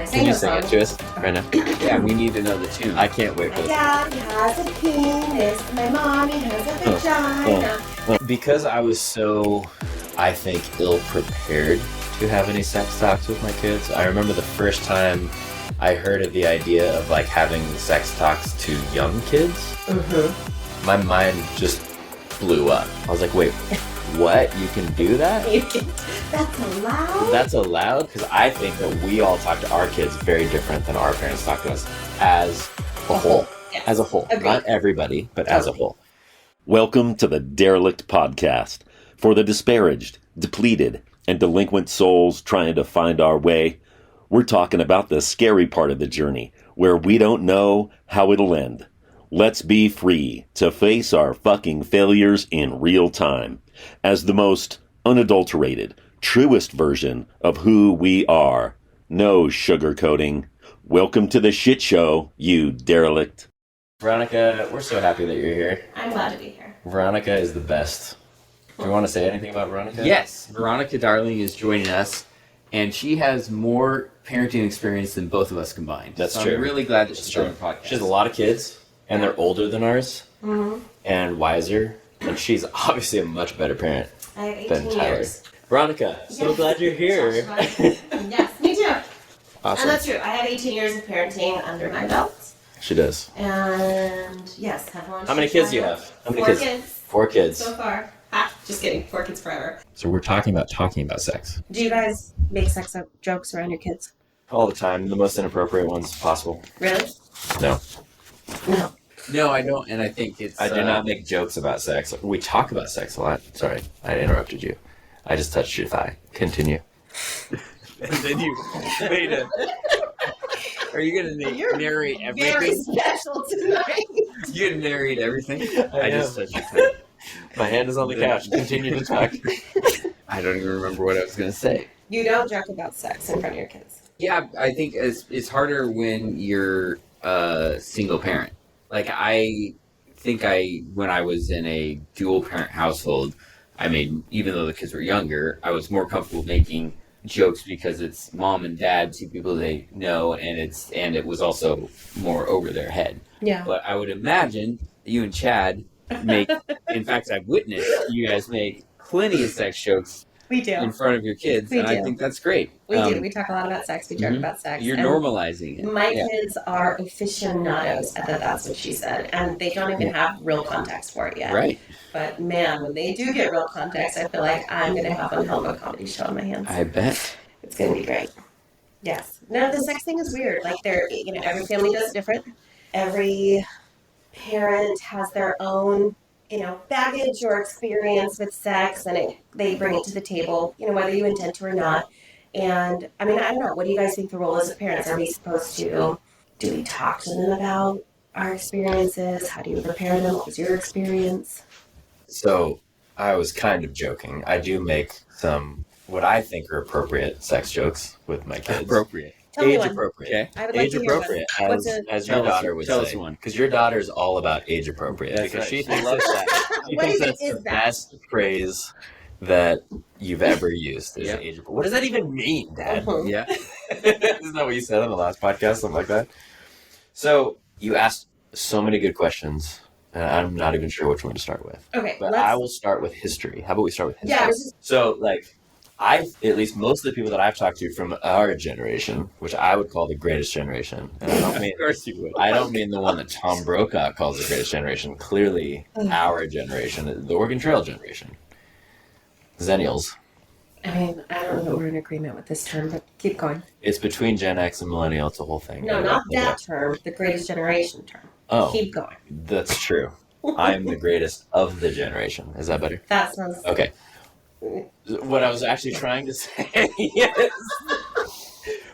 I sang Can you the sing song. it to us right now? Yeah, we need to know the tune. I can't wait My for this. daddy has a penis, my mommy has a vagina. Because I was so, I think, ill-prepared to have any sex talks with my kids, I remember the first time I heard of the idea of like having sex talks to young kids, Mm-hmm. my mind just blew up. I was like, wait, what? You can do that? That's allowed? That's allowed? Because I think that we all talk to our kids very different than our parents talk to us as a whole. Yes. As a whole. Agreed. Not everybody, but as a Totally. whole. Welcome to the Derelict Podcast for the disparaged, depleted, and delinquent souls trying to find our way. We're talking about the scary part of the journey where we don't know how it'll end. Let's be free to face our fucking failures in real time as the most unadulterated, truest version of who we are. No sugarcoating. Welcome to the shit show, you derelict. Veronica, we're so happy that you're here. I'm glad to be here. Veronica is the best. Do you want to say anything about Veronica? Yes, Veronica Darling is joining us, and she has more parenting experience than both of us combined. That's so true. I'm really glad that she's true. on the podcast. She has a lot of kids, and they're older than ours, Mm-hmm. and wiser, and she's obviously a much better parent I have than 18 Tyler. years. Veronica, so Yes. glad you're here. Yes, me too. Awesome. And that's true. I have 18 years of parenting under my belt. She does. And yes, have launched. How many kids do you have? How many 4 kids? kids 4 kids. so far. Ha, just kidding. 4 kids forever. So we're talking about sex. Do you guys make sex jokes around your kids? All the time, the most inappropriate ones possible. Really? No. No. No, I don't, and I think it's... I do not make jokes about sex. We talk about sex a lot. Sorry, I interrupted you. I just touched your thigh. Continue. And then you made a... Are you going to You're narrate Very everything? special tonight. You going to narrate everything? I just know. touched your thing. My hand is on the couch. Continue to talk. I don't even remember what I was going to say. You don't joke about sex in front of your kids. Yeah, I think it's harder when you're a single parent. Like, I think when I was in a dual parent household, even though the kids were younger, I was more comfortable making jokes because it's mom and dad, 2 people they know, and it was also more over their head. Yeah. But I would imagine you and Chad make, in fact, I've witnessed you guys make plenty of sex jokes We do. in front of your kids, We and I do. think that's great. We do. We talk a lot about sex. We joke Mhm. about sex. You're And normalizing it. My Yeah. kids are aficionados. I thought that's what she said. And they don't even have real context for it yet. Right. But man, when they do get real context, I feel like I'm going to have a hell of a comedy show on my hands. I bet. It's going to be great. Yes. No, the sex thing is weird. Like, every family does it different. Every parent has their own, baggage or experience with sex, and they bring it to the table, whether you intend to or not. And I mean, I don't know. What do you guys think the role is of parents? Are we supposed to, do we talk to them about our experiences? How do you prepare them? What was your experience? So, I was kind of joking. I do make some, what I think are appropriate sex jokes with my kids. Appropriate. Tell me Age one. appropriate. Okay. I would like Age to hear one. appropriate, What's as your Tell us- daughter would tell say. us one. Because your daughter is all about age appropriate. That's because right. she She thinks loves that. She What thinks even that's is the that? best phrase that you've ever used. Is Yep. age appropriate. What does that even mean, Dad? Mhm. Yeah. Isn't that what you said on the last podcast? Something like that. So you asked so many good questions, and I'm not even sure which one to start with. Okay, But I will start with history. How about we start with history? Yeah, this is So, at least most of the people that I've talked to from our generation, which I would call the greatest generation, and Of course you would. I don't mean the one that Tom Brokaw calls the greatest generation. Clearly, our generation, the Oregon Trail generation, Zennials. I mean, I don't know that we're in agreement with this term, but keep going. It's between Gen X and Millennial. It's a whole thing. No, not that term, the greatest generation term. Oh, Keep going. that's true. I'm the greatest of the generation. Is that better? That sounds. Okay. What I was actually trying to say is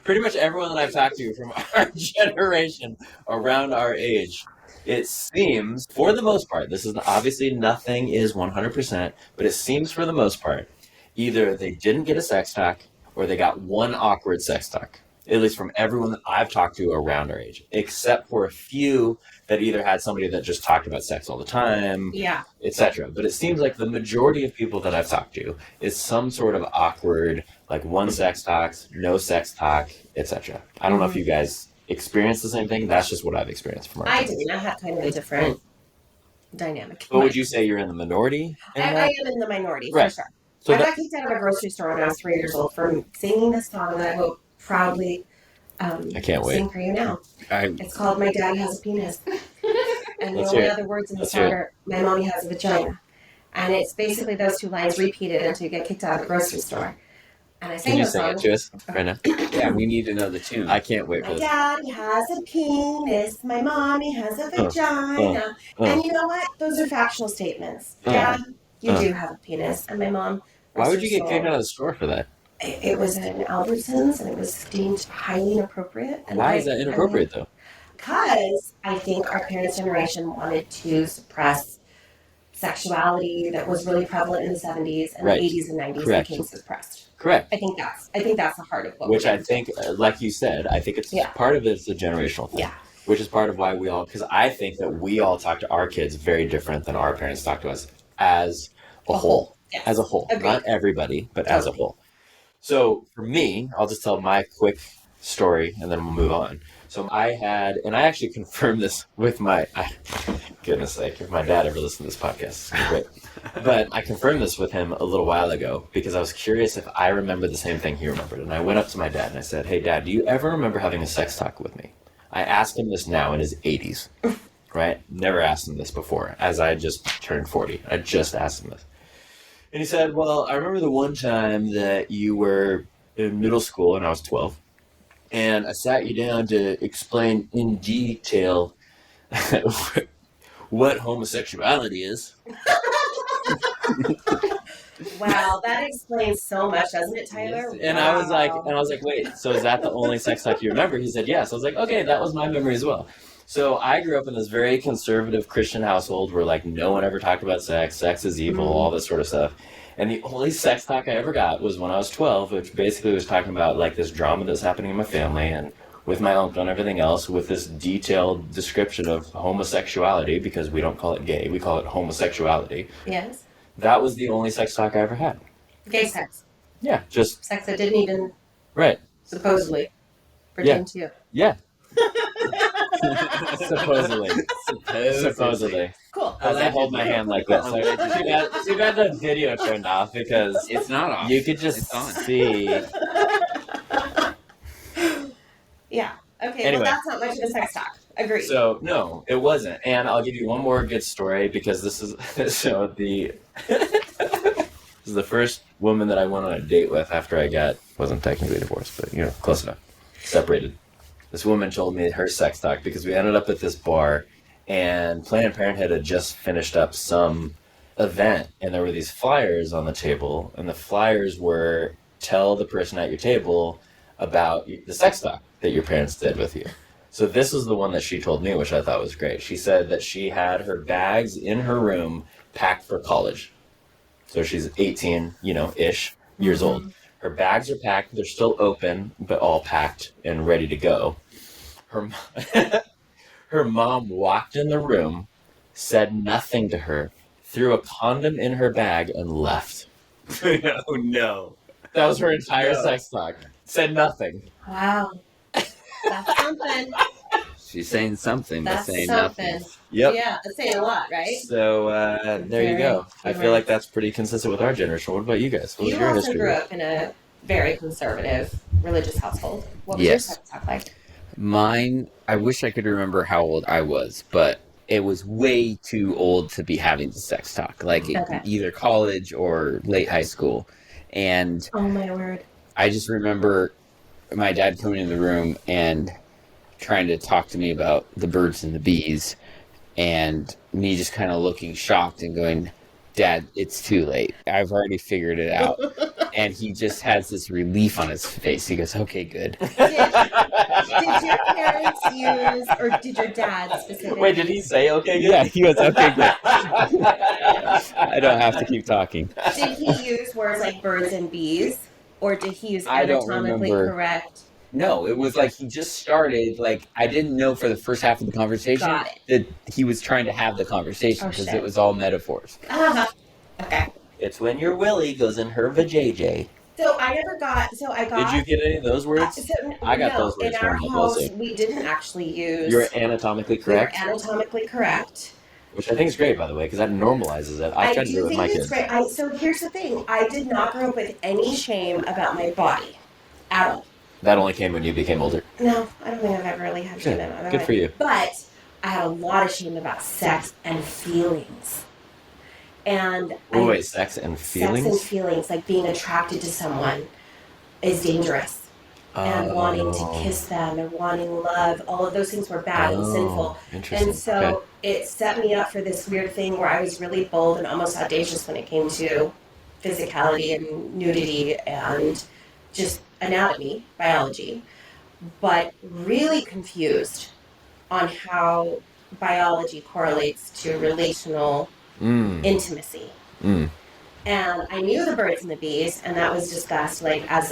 pretty much everyone that I've talked to from our generation, around our age, it seems, for the most part, this is obviously nothing is 100%, but it seems for the most part, either they didn't get a sex talk or they got one awkward sex talk. at least from everyone that I've talked to around our age, except for a few that either had somebody that just talked about sex all the time, Yeah. etc. But it seems like the majority of people that I've talked to is some sort of awkward, like one sex talks, no sex talk, etc. I don't know if you guys experience the same thing. That's just what I've experienced from our I kids. did. I had kind of a different dynamic. But would you say you're in the minority? In I that? am in the minority, Right. for sure. So I that, got kicked out of a grocery store when I was 3 years old for singing this song that I will proudly I can't wait. sing for you now. I It's called My Daddy Has a Penis. And the Let's only hear it. other words in the Let's song hear it. are My Mommy Has a Vagina. And it's basically those two lines repeated until you get kicked out of the grocery store. And I sang can you the sing song. it to us right now? yeah, we need to know the tune. I can't wait for My this. daddy has a penis, my mommy has a vagina. And you know what? Those are factual statements. Dad, you do have a penis, and my mom. Why would you get rest her kicked soul, out of the store for that? It was in Albertsons, and it was deemed highly inappropriate. And Why is that inappropriate though? Because I think our parents' generation wanted to suppress sexuality that was really prevalent in the 70s and Right. the 80s and 90s Correct. became suppressed. Correct. I think that's the heart of what Which we're I doing. think, like you said, I think it's Yeah. part of it's a generational thing. Yeah. Which is part of why we all, because I think that we all talk to our kids very different than our parents talk to us as a whole. Yes. As a whole. Agreed. Not everybody, but as a Totally. whole. So for me, I'll just tell my quick story and then we'll move on. So I had, and I actually confirmed this with goodness sake, if my dad ever listened to this podcast, it's gonna be great. But I confirmed this with him a little while ago because I was curious if I remembered the same thing he remembered. And I went up to my dad and I said, "Hey Dad, do you ever remember having a sex talk with me?" I asked him this now in his 80s, right? Never asked him this before, as I just turned 40. I just asked him this. And he said, "Well, I remember the one time that you were in middle school and I was 12. And I sat you down to explain in detail what homosexuality is." Wow, that explains so much, doesn't it, Tyler? And I was like, "Wait, so is that the only sex talk you remember?" He said, "Yes." I was like, "Okay, that was my memory as well." So I grew up in this very conservative Christian household where like no one ever talked about sex. Sex is evil, all this sort of stuff. And the only sex talk I ever got was when I was 12, which basically was talking about like this drama that's happening in my family and with my uncle and everything else, with this detailed description of homosexuality, because we don't call it gay, we call it homosexuality. Yes. That was the only sex talk I ever had. Gay sex. Yeah, just Sex that didn't even right. supposedly pertain to you. Yeah. Supposedly. Supposedly. Cool. As I hold my hand like this. Too bad the video turned off because It's not off. you could just It's on. see. Yeah. Okay, Anyway. well, that's not much of a sex talk. Agreed. So no, it wasn't. And I'll give you one more good story because this is so the this is the first woman that I went on a date with after I wasn't technically divorced, but close enough. Separated. This woman told me her sex talk because we ended up at this bar and Planned Parenthood had just finished up some event and there were these flyers on the table and the flyers were tell the person at your table about the sex talk that your parents did with you. So this was the one that she told me, which I thought was great. She said that she had her bags in her room packed for college. So she's 18, ish years old. Her bags are packed. They're still open, but all packed and ready to go. Her mom walked in the room, said nothing to her, threw a condom in her bag, and left. Oh no. That was her entire No. sex talk. Said nothing. Wow. That's something. She's saying something, but That's saying something. nothing. Yep. Yeah, that's saying a lot, right? So there you go. I Very feel like that's pretty consistent with our generation. What about you guys? What was You your also history? grew up in a very conservative religious household. What was your Yes. sex talk like? Mine, I wish I could remember how old I was, but it was way too old to be having the sex talk, like Okay. either college or late high school. And Oh my word. I just remember my dad coming in the room and trying to talk to me about the birds and the bees, and me just kind of looking shocked and going, "Dad, it's too late. I've already figured it out." And he just has this relief on his face. He goes, "Okay, good." Did your parents use, or did your dad specifically? Wait, did he say okay? Good? Yeah, he goes, "Okay, good." I don't have to keep talking. Did he use words like birds and bees? Or did he use I don't anatomically remember. correct No, it was like he just started. Like I didn't know for the first half of the conversation Got it. that he was trying to have the conversation Oh, because shit. it was all metaphors. Okay. It's when your Willie goes in her vajayjay. So I never got. So I got. Did you get any of those words? I got no, those words in our from house. Melissa. We didn't actually use. You're anatomically we were correct, anatomically correct. which I think is great, by the way, because that normalizes it. I try to do it with think my it's kids. great. So here's the thing: I did not grow up with any shame about my body, at all. That only came when you became older. No, I don't think I've ever really had shame Good. about my Good body. for you. But I had a lot of shame about sex and feelings, and Wait, sex and feelings? sex and feelings, like being attracted to someone, is dangerous. And wanting to kiss them and wanting love, all of those things were bad and sinful. Interesting. And so it set me up for this weird thing where I was really bold and almost audacious when it came to physicality and nudity and just anatomy, biology, but really confused on how biology correlates to relational intimacy. And I knew the birds and the bees, and that was discussed like as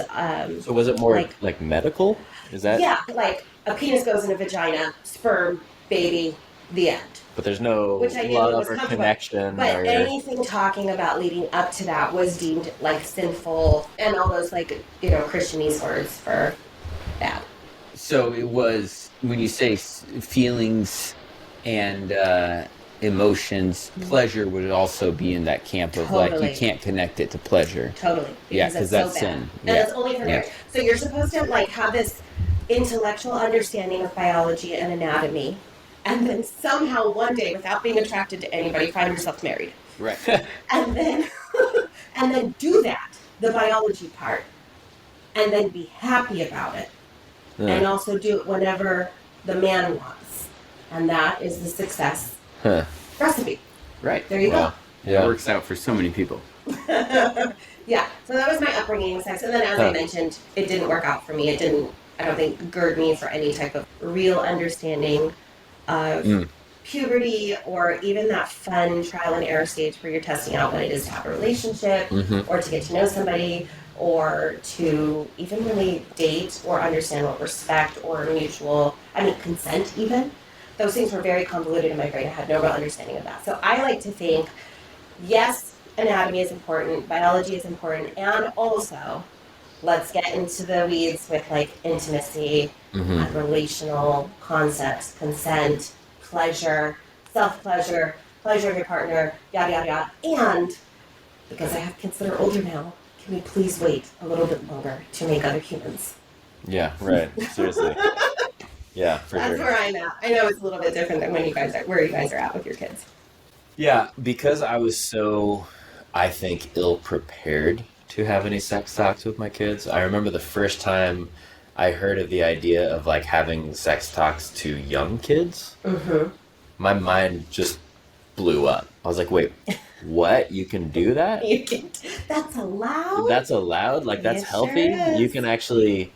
So was it more like- like medical? Is that? yeah, like a penis goes in a vagina, sperm, baby, the end. But there's no Which I knew love was or comfortable. connection But or. anything talking about leading up to that was deemed like sinful, and all those like Christianese words for bad. So it was when you say feelings and emotions, pleasure would also be in that camp of like Totally. you can't connect it to pleasure. Totally. Yeah, because 'cause it's that's so bad. sin. And Yeah. it's only for Yeah. marriage. So you're supposed to like have this intellectual understanding of biology and anatomy, and then somehow one day, without being attracted to anybody, find yourself married. Right. And then and then do that, the biology part, and then be happy about it. And also do it whenever the man wants. And that is the success Huh. recipe. Right. There you Wow. It Yeah. works out for so many people. go. Yeah, so that was my upbringing in sex. And then as I mentioned, it didn't work out for me. It didn't, I don't think, gird me for any type of real understanding of puberty or even that fun trial and error stage where you're testing out what it is to have a relationship or to get to know somebody or to even really date or understand what respect or consent even. Those things were very convoluted in my brain. I had no real understanding of that. So I like to think, yes, anatomy is important, biology is important, and also let's get into the weeds with like intimacy, and relational concepts, consent, pleasure, self-pleasure, pleasure of your partner, yada, yada, yada. And because I have kids that are older now, can we please wait a little bit longer to make other humans? Yeah. Right. Seriously. Yeah, for That's sure. where I'm at. I know it's a little bit different than where you guys are at with your kids. Yeah, because I was so, I think, ill prepared to have any sex talks with my kids. I remember the first time I heard of the idea of like having sex talks to young kids. My mind just blew up. I was like, wait, what? You can do that? That's allowed? That's allowed? Like, that's It healthy? sure is. You can actually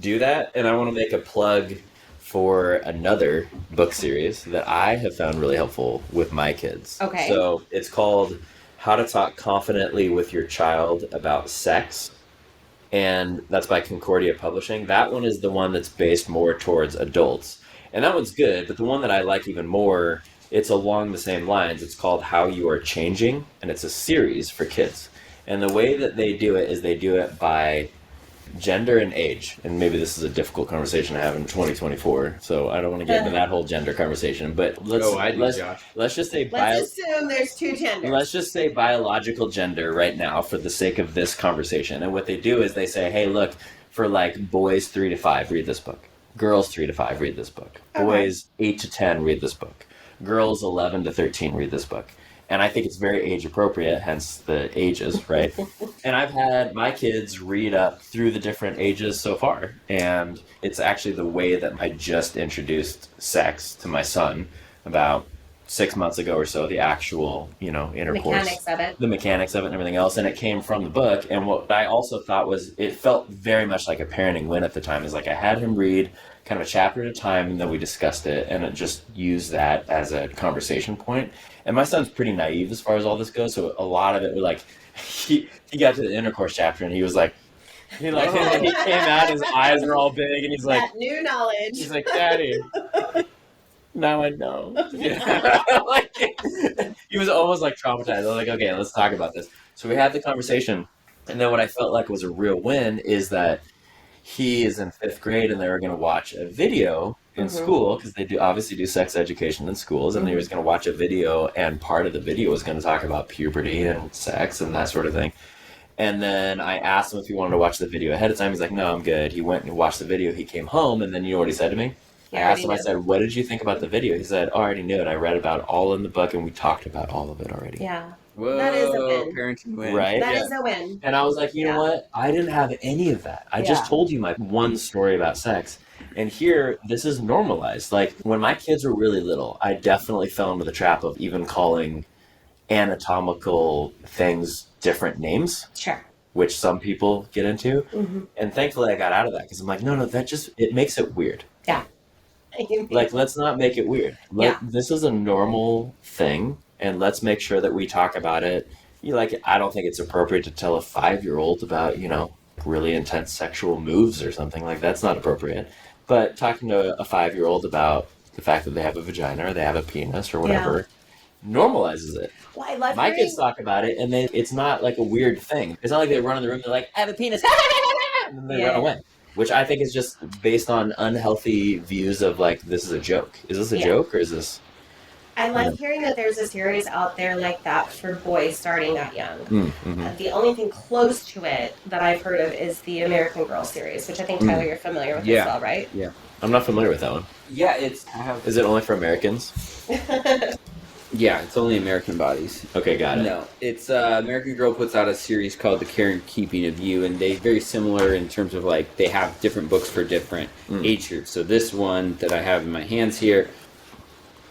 do that? And I want to make a plug for another book series that I have found really helpful with my kids. Okay. So it's called How to Talk Confidently with Your Child About Sex. And that's by Concordia Publishing. That one is the one that's based more towards adults. And that one's good, but the one that I like even more, it's along the same lines. It's called How You Are Changing, and it's a series for kids. And the way that they do it is they do it by gender and age. And maybe this is a difficult conversation to have in 2024, so I don't want to get into that whole gender conversation. But let's just say Let's assume there's two genders. let's just say biological gender right now for the sake of this conversation. And what they do is they say, hey, look, for like boys 3 to 5, read this book. Girls 3 to 5, read this book. Okay. Boys 8 to 10, read this book. Girls 11 to 13, read this book. And I think it's very age appropriate, hence the ages, right? And I've had my kids read up through the different ages so far. And it's actually the way that I just introduced sex to my son about 6 months ago or so, the actual, intercourse. The mechanics of it and everything else. And it came from the book. And what I also thought was, it felt very much like a parenting win at the time. Is like I had him read kind of a chapter at a time, and then we discussed it, and it just used that as a conversation point. And my son's pretty naive as far as all this goes, so a lot of it was like, he got to the intercourse chapter, and he was like, He like he came out, his eyes were all big, and he's like, that new knowledge. he's like, Daddy, now I know. Yeah. Like, he was almost like traumatized. I was like, okay, let's talk about this. So we had the conversation, and then what I felt like was a real win is that he is in 5th grade, and they were going to watch a video in school because they do obviously do sex education in schools, and he was going to watch a video, and part of the video was going to talk about puberty and sex and that sort of thing. And then I asked him if he wanted to watch the video ahead of time. He's like, no, I'm good. He went and watched the video. He came home, and then you know what he said to me? I asked him, I said, what did you think about the video? He said, oh, I already knew it. I read about all in the book, and we talked about all of it already. Yeah. Whoa, That is a win. parenting win. Right? That Yeah. is a win. And I was like, you know what? I didn't have any of that. I just Yeah. told you my one story about sex. And here, this is normalized. Like, when my kids were really little, I definitely fell into the trap of even calling anatomical things different names, Sure. which some people get into. Mm-hmm. And thankfully, I got out of that because I'm like, no, that just, it makes it weird. Like, let's not make it weird. This is a normal thing, and let's make sure that we talk about it. I don't think it's appropriate to tell a 5-year-old about, really intense sexual moves or something. Like, that's not appropriate. But talking to a 5-year-old about the fact that they have a vagina or they have a penis or whatever normalizes it. Well, I love My hearing- kids talk about it, and it's not like a weird thing. It's not like they run in the room, they're like, I have a penis, and then they run away. Which I think is just based on unhealthy views of, like, this is a joke. Is this a joke, or is this... I love hearing that there's a series out there like that for boys starting that young. Mm-hmm. The only thing close to it that I've heard of is the American Girl series, which I think, Tyler, you're familiar with as well, right? Yeah. I'm not familiar with that one. Yeah, Is it only for Americans? Yeah, it's only American bodies. Okay, got it. No, it's American Girl puts out a series called The Care and Keeping of You, and they very similar in terms of like they have different books for different age groups. So this one that I have in my hands here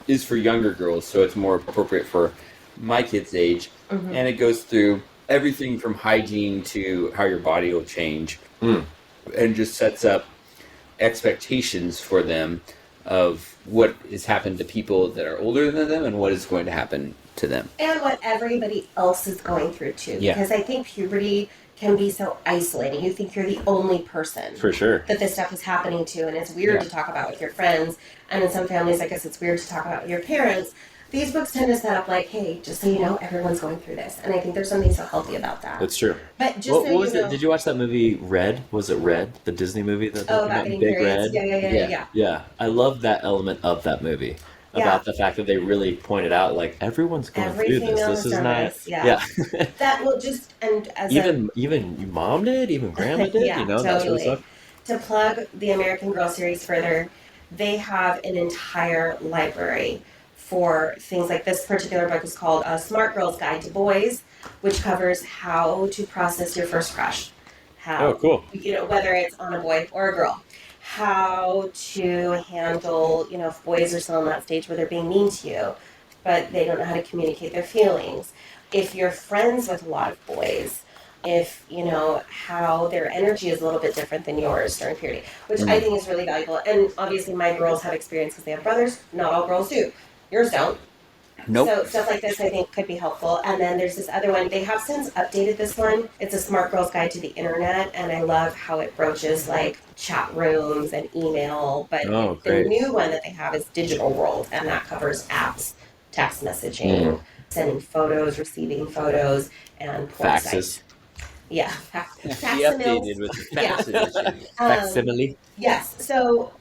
is for younger girls, so it's more appropriate for my kid's age, and it goes through everything from hygiene to how your body will change, and just sets up expectations for them of what has happened to people that are older than them and what is going to happen to them. And what everybody else is going through, too. Yeah. Because I think puberty can be so isolating. You think you're the only person For sure. that this stuff is happening to, and it's weird to talk about with your friends. And in some families, I guess it's weird to talk about with your parents. These books tend to set up like, hey, just so you know, everyone's going through this. And I think there's something so healthy about that. That's true. But just What so was you know, it? Did you watch that movie Red? Was it Red? The Disney movie? about getting Big periods. Red? Yeah. Yeah. I love that element of that movie. About the fact that they really pointed out, like, everyone's going Every through this. female This has is done not... this, yeah. That will just, and as even your mom did, even grandma did, Yeah, that sort of totally. stuff. to plug the American Girl series further, they have an entire library for things like this particular book is called A Smart Girl's Guide to Boys, which covers how to process your first crush. How, Oh, cool. Whether it's on a boy or a girl. How to handle, if boys are still in that stage where they're being mean to you, but they don't know how to communicate their feelings. If you're friends with a lot of boys, if how their energy is a little bit different than yours during puberty, which I think is really valuable. And obviously my girls have experience because they have brothers. Not all girls do. Yours don't. Nope. So stuff like this I think could be helpful. And then there's this other one. They have since updated this one. It's a Smart Girl's Guide to the Internet, and I love how it broaches like chat rooms and email. But Oh, the great. new one that they have is Digital World, and that covers apps, text messaging, sending photos, receiving photos, and porn Faxes. sites. Yeah, She facsimiles. updated with the fax edition. Facsimile. Yes, so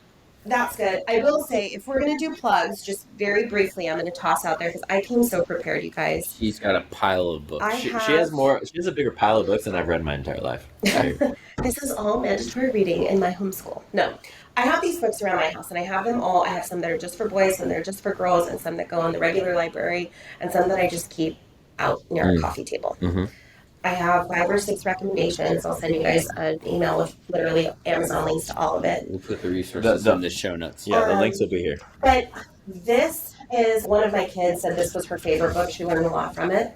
that's good. I will say, if we're going to do plugs, just very briefly, I'm going to toss out there because I came so prepared, you guys. She's got a pile of books. I She have, has a bigger pile of books than I've read in my entire life. This is all mandatory reading in my homeschool. No, I have these books around my house, and I have them all. I have some that are just for boys, some that are just for girls, and some that go in the regular library, and some that I just keep out near our coffee table. Mhm. I have 5 or 6 recommendations. I'll send you guys an email with literally Amazon links to all of it. We'll put the resources in the show notes. Yeah, the links will be here. But this is one of my kids said this was her favorite book. She learned a lot from it.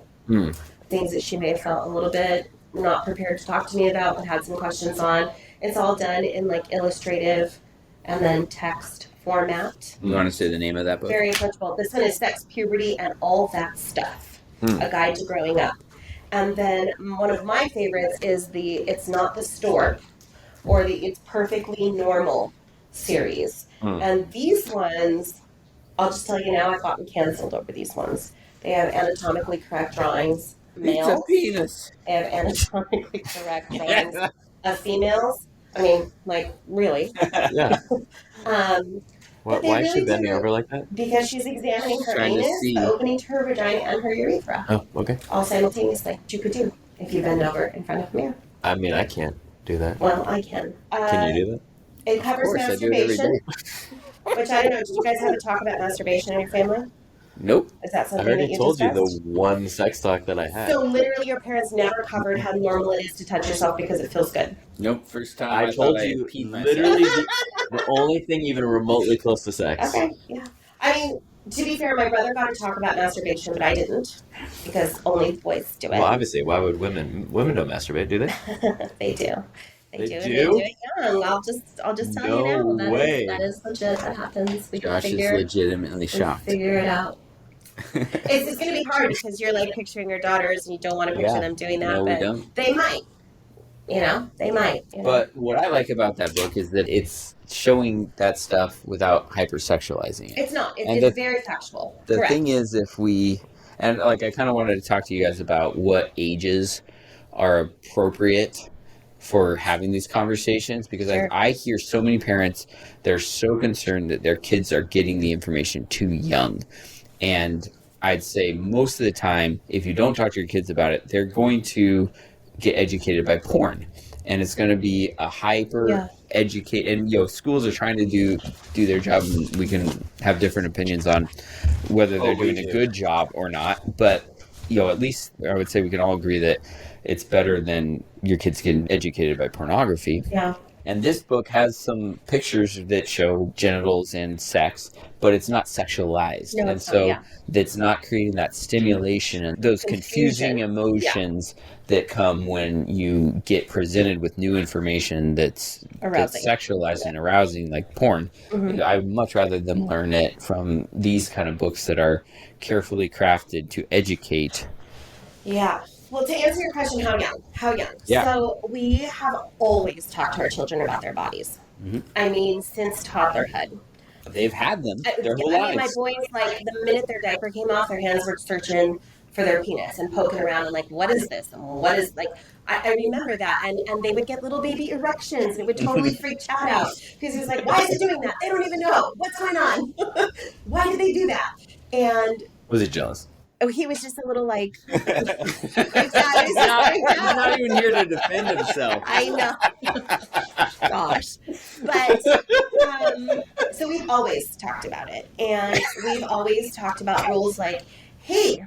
Things that she may have felt a little bit not prepared to talk to me about, but had some questions on. It's all done in like illustrative and then text format. You want to say the name of that book? Very approachable. This one is Sex, Puberty, and All That Stuff. A Guide to Growing Up. And then one of my favorites is the It's Not the Store or the It's Perfectly Normal series. Hmm. And these ones, I'll just tell you now, I've gotten canceled over these ones. They have anatomically correct drawings, males. penis. They have anatomically correct drawings of females. I mean, like, really. Yeah. But they Why is she really bending do- over like that? Because she's examining her Trying to anus, see. the opening to her vagina, and her urethra, Oh, okay. all simultaneously. Which you could do if you bend over in front of a mirror. I mean, I can't do that. Well, I can. Can you do that? It covers course, I do it every masturbation, which I don't know. Did you guys have a talk about masturbation in your family? Nope. Is that I something that already you told you discussed? the one sex talk that I had. So literally, your parents never covered how normal it is to touch yourself because it feels good. Nope. First time I I told thought you I peed myself. literally the only thing even remotely close to sex. Okay, yeah. I mean, to be fair, my brother got to talk about masturbation, but I didn't because only boys do it. Well, obviously, why would women don't masturbate, do they? They do. They They do. And do? they do it young. I'll just tell you now. No way. That is legit. That happens. We Josh can is figure, legitimately we shocked. figure it out. It's going to be hard because you're like picturing your daughters and you don't want to picture Yeah. them doing that, No, we but don't. they might. You know, they might. You know? But what I like about that book is that it's showing that stuff without hypersexualizing it. it's not. and It's the- very factual. The Correct. thing is, if we, and like I kind of wanted to talk to you guys about what ages are appropriate for having these conversations, because Sure. I hear so many parents, they're so concerned that their kids are getting the information too young. And I'd say most of the time, if you don't talk to your kids about it, they're going to get educated by porn. And it's going to be a hyper Yeah. educate, and schools are trying to do their job, and we can have different opinions on whether they're we doing a do. good job or not. But at least I would say we can all agree that it's better than your kids getting educated by pornography. Yeah. And this book has some pictures that show genitals and sex, but it's not sexualized. No, and it's not, so yeah. that's not creating that stimulation and those confusing Confusion. emotions that come when you get presented with new information that's Arousing. sexualized and arousing, like porn. Mhm. I would much rather them learn it from these kind of books that are carefully crafted to educate. Yeah. Well, to answer your question, how young? How young? Yeah. So we have always talked to our children about their bodies. Mhm. I mean, since toddlerhood. They've had them their whole I mean, my lives. boys, like, the minute their diaper came off, their hands were searching for their penis and poking around and like, what is this? And what is, like, I remember that. And they would get little baby erections and it would totally freak Chad out because he was like, why is it doing that? They don't even know. What's going on? Why do they do that? And Was he jealous? he was just a little like, He's not even here to defend himself. I know. Gosh. But, so we've always talked about it. And we've always talked about rules like, hey,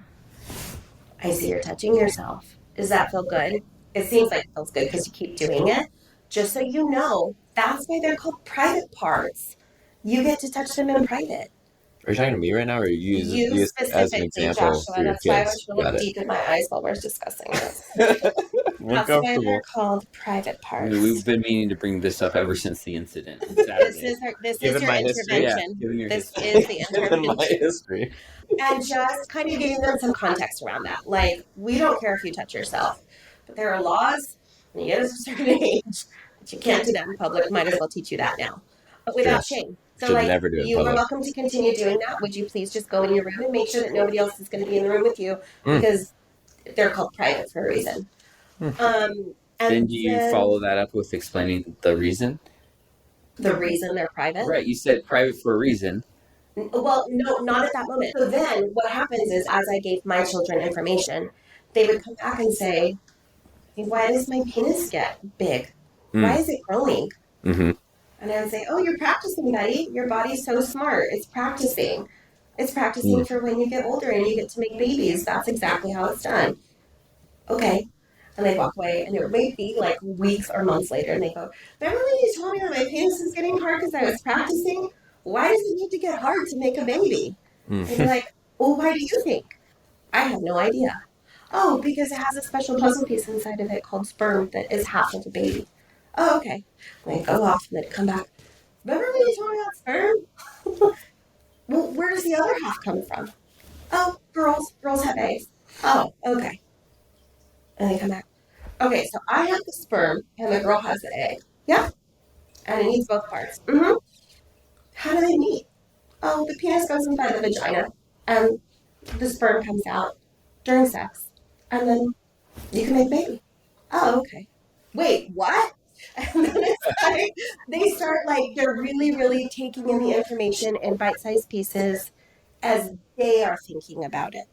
I see you're touching yourself. Does that feel good? It seems like it feels good because you keep doing it. Just so you know, that's why they're called private parts. You get to touch them in private. Are you talking to me right now, or you use You it as an specifically, example Joshua. for your That's why I kids? want you to look Got it. deep in my eyes while we're discussing this. We're That's why comfortable. they're called private I parts. mean, we've been meaning to bring this up ever since the incident on This Saturday. is Given your my history, intervention. Given your This history. is the Given my intervention. history. And just kind of giving them some context around that. Like, we don't care if you touch yourself, but there are laws when you get to a certain age that you can't do that in public. Might as well teach you that now, but without shame. So, Should like, never do it in you are public. welcome to continue doing that. Would you please just go in your room and make sure that nobody else is going to be in the room with you because they're called private for a reason. And Then do you follow that up with explaining the reason? the reason they're private? Right, you said private for a reason. Well, no, not at that moment. So then what happens is, as I gave my children information, they would come back and say, why does my penis get big? Why is it growing? Mm-hmm. And I would say, oh, you're practicing, buddy. Your body's so smart. It's practicing. It's practicing for when you get older and you get to make babies. That's exactly how it's done. Okay. And they walk away, and it may be like weeks or months later, and they go, remember when you told me that my penis is getting hard because I was practicing? Why does it need to get hard to make a baby? And you're like, well, why do you think? I have no idea. Oh, because it has a special puzzle piece inside of it called sperm that is half of a baby. Oh, okay. And they go off, and then come back. Remember when you told me about sperm? Well, where does the other half come from? Oh, girls have eggs. Oh, okay. And they come back. Okay, so I have the sperm and the girl has the egg. Yeah. And it needs both parts. Mm-hmm. How do they meet? Oh, the penis goes inside the vagina and the sperm comes out during sex. And then you can make a baby. Oh, okay. Wait, what? And then it's like, they start like, they're really, really taking in the information in bite-sized pieces as they are thinking about it.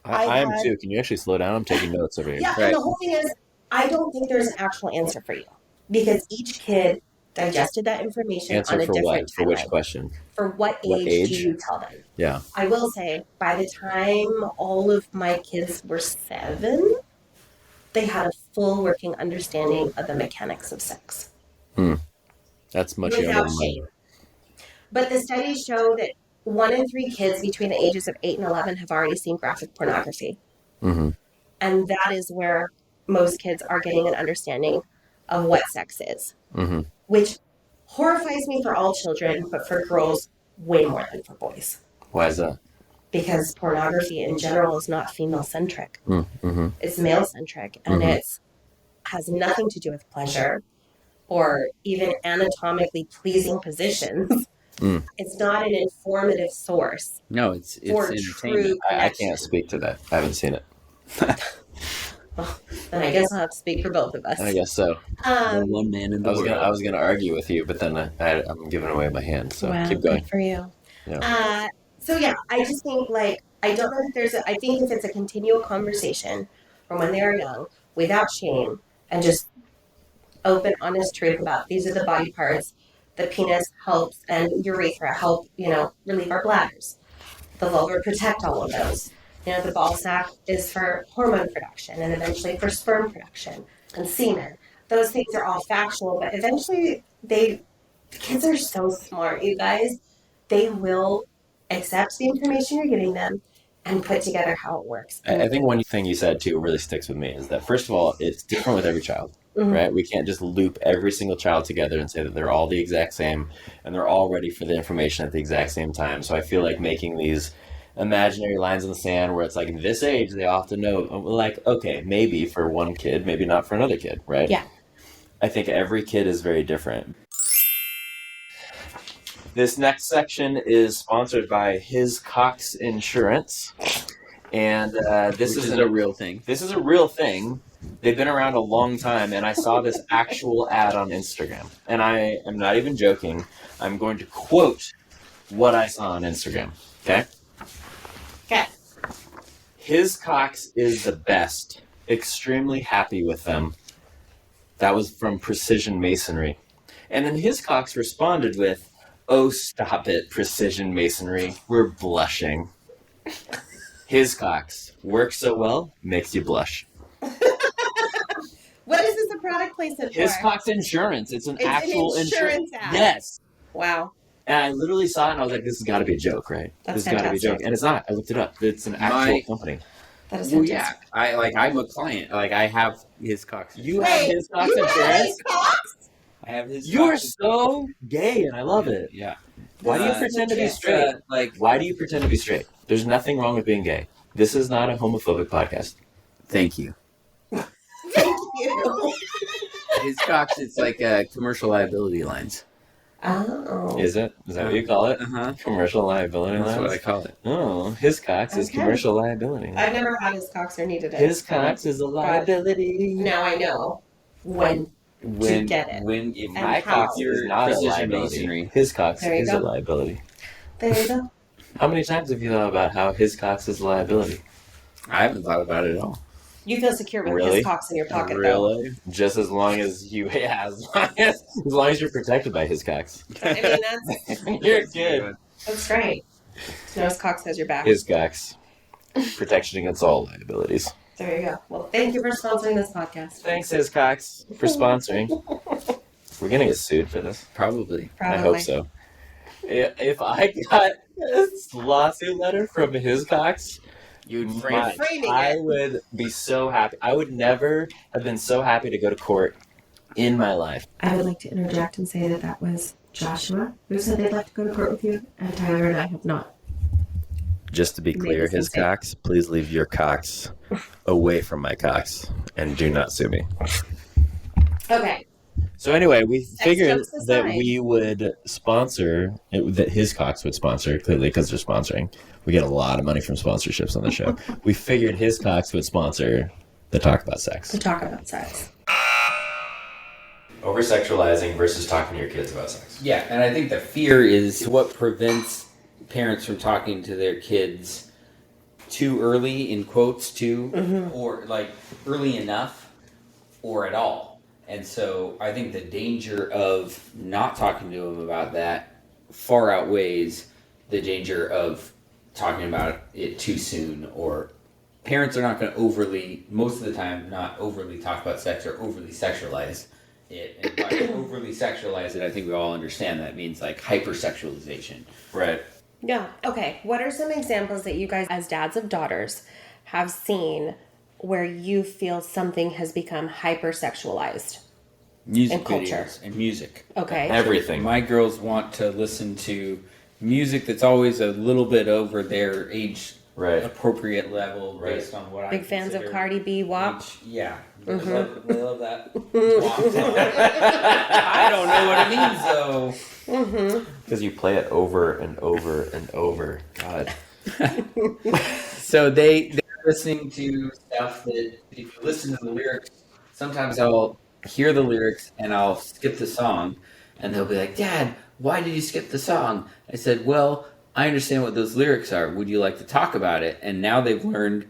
I am had- too. Can you actually slow down? I'm taking notes over here. Yeah, and the whole thing is, I don't think there's an actual answer for you because each kid digested that information Answer on a for different what? For which timeline. question? For what What age age? do you tell them? Yeah. I will say, by the time all of my kids were 7, they had a full working understanding of the mechanics of sex. That's much younger Without than shame. But the studies show that 1 in 3 kids between the ages of 8 and 11 have already seen graphic pornography. Mm-hmm. And that is where most kids are getting an understanding of what sex is, Mm-hmm. which horrifies me for all children, but for girls, way more than for boys. Why is that? Because pornography in general is not female-centric. Mm-hmm. It's male-centric, and it's has nothing to do with pleasure or even anatomically pleasing positions. Mm. It's not an informative source No, it's for entertainment. true I connection. can't speak to that. I haven't seen it. And I guess I'll have to speak for both of us. I guess so. One man in the world. I was gonna argue with you, but then I'm giving away my hand. So Wow, keep going. good for you. Yeah. So yeah, I just think like I don't know if there's I think if it's a continual conversation from when they are young, without shame, and just open, honest truth about these are the body parts. The penis helps, and urethra help, relieve our bladders. The vulva protect all of those. The ball sac is for hormone production, and eventually for sperm production and semen. Those things are all factual, but eventually the kids are so smart, you guys. They will accept the information you're giving them and put together how it works. I think one thing you said too really sticks with me is that first of all, it's different with every child, Mhm. right? We can't just loop every single child together and say that they're all the exact same and they're all ready for the information at the exact same time. So I feel like making these imaginary lines in the sand where it's like this age they often know, like, okay, maybe for one kid, maybe not for another kid, right? Yeah. I think every kid is very different. This next section is sponsored by His Cox Insurance, and this Which is is a real thing. This is a real thing. They've been around a long time, and I saw this actual ad on Instagram, and I am not even joking. I'm going to quote what I saw on Instagram. Okay. Okay. His Cox is the best. Extremely happy with them. That was from Precision Masonry, and then His Cox responded with, "Oh, stop it, Precision Masonry. We're blushing." His Cox works so well, makes you blush. What is this a product placement for? His Cox Insurance. It's an It's an actual insurance ad. Yes. Wow. And I literally saw it and I was like, this has got to be a joke, right? That's This has got to be a joke. fantastic. And it's not. I looked it up. It's an actual My- company. That is Well, fantastic. yeah. I'm a client. Like I have his Cox. You have His Cox you have Insurance? His Cox? I have his. You are Cox. so gay and I love it. Yeah. Why do you Uh, pretend to be it's, straight? like Why do you pretend to be straight? There's nothing wrong with being gay. This is not a homophobic podcast. thank you. Thank you. His Cox. It's like commercial liability lines. Oh. Is it? Is that what you call it? Uh huh. Commercial liability That's what I lines? call it. Oh, His Cox is Okay. commercial liability. I've never had his Cox or needed it. His Cox is a liability. Now I know when. When get it. when if And my how. Cox Is is not a precision liability. masonry. His Cox There you is go. a liability. There you go. How many times have you thought about how His Cox is a liability? I haven't thought about it at all. You feel secure with Really? his Cox in your pocket, though. Really? Just as long as you, yeah, as long as you're protected by His Cox. I mean, You're good. that's great. No, his Cox has your back. His Cox. Protection against all liabilities. There you go. Well, thank you for sponsoring this podcast. Thanks, His Cox, for sponsoring. We're gonna get sued for this. Probably. Probably. I hope so. If I got a lawsuit letter from His Cox, You'd my- Framing I it. would be so happy. I would never have been so happy to go to court in my life. I would like to interject and say that was Joshua who said they'd like to go to court with you, and Tyler and I have not. Just to be clear, Made this his mistake. cocks, please leave your cocks away from my cocks and do not sue me. Okay. So anyway, we figured jokes that aside. we would sponsor that his Cox would sponsor, clearly because they're sponsoring. We get a lot of money from sponsorships on the show. We figured his Cox would sponsor the Talk About Sex. To talk about sex. Over sexualizing versus talking to your kids about sex. Yeah, and I think the fear is what prevents parents from talking to their kids too early, in quotes, too, or like early enough, or at all. And so I think the danger of not talking to them about that far outweighs the danger of talking about it too soon. Or parents are not going to overly, most of the time, not overly talk about sex or overly sexualize it. And by overly sexualize it, I think we all understand that means like hypersexualization. Right. Yeah. Okay. What are some examples that you guys, as dads of daughters, have seen where you feel something has become hypersexualized? Music And culture. videos and music. Okay. Everything. My girls want to listen to music that's always a little bit over their age Right. appropriate level Right. based on what I Big fans of consider Cardi B, WAP. age- Yeah. They love that. I don't know what it means though. Because you play it over and over and over. God. So they're listening to stuff that if you listen to the lyrics, sometimes I'll hear the lyrics and I'll skip the song and they'll be like, Dad, why did you skip the song? I said, well, I understand what those lyrics are. Would you like to talk about it? And now they've learned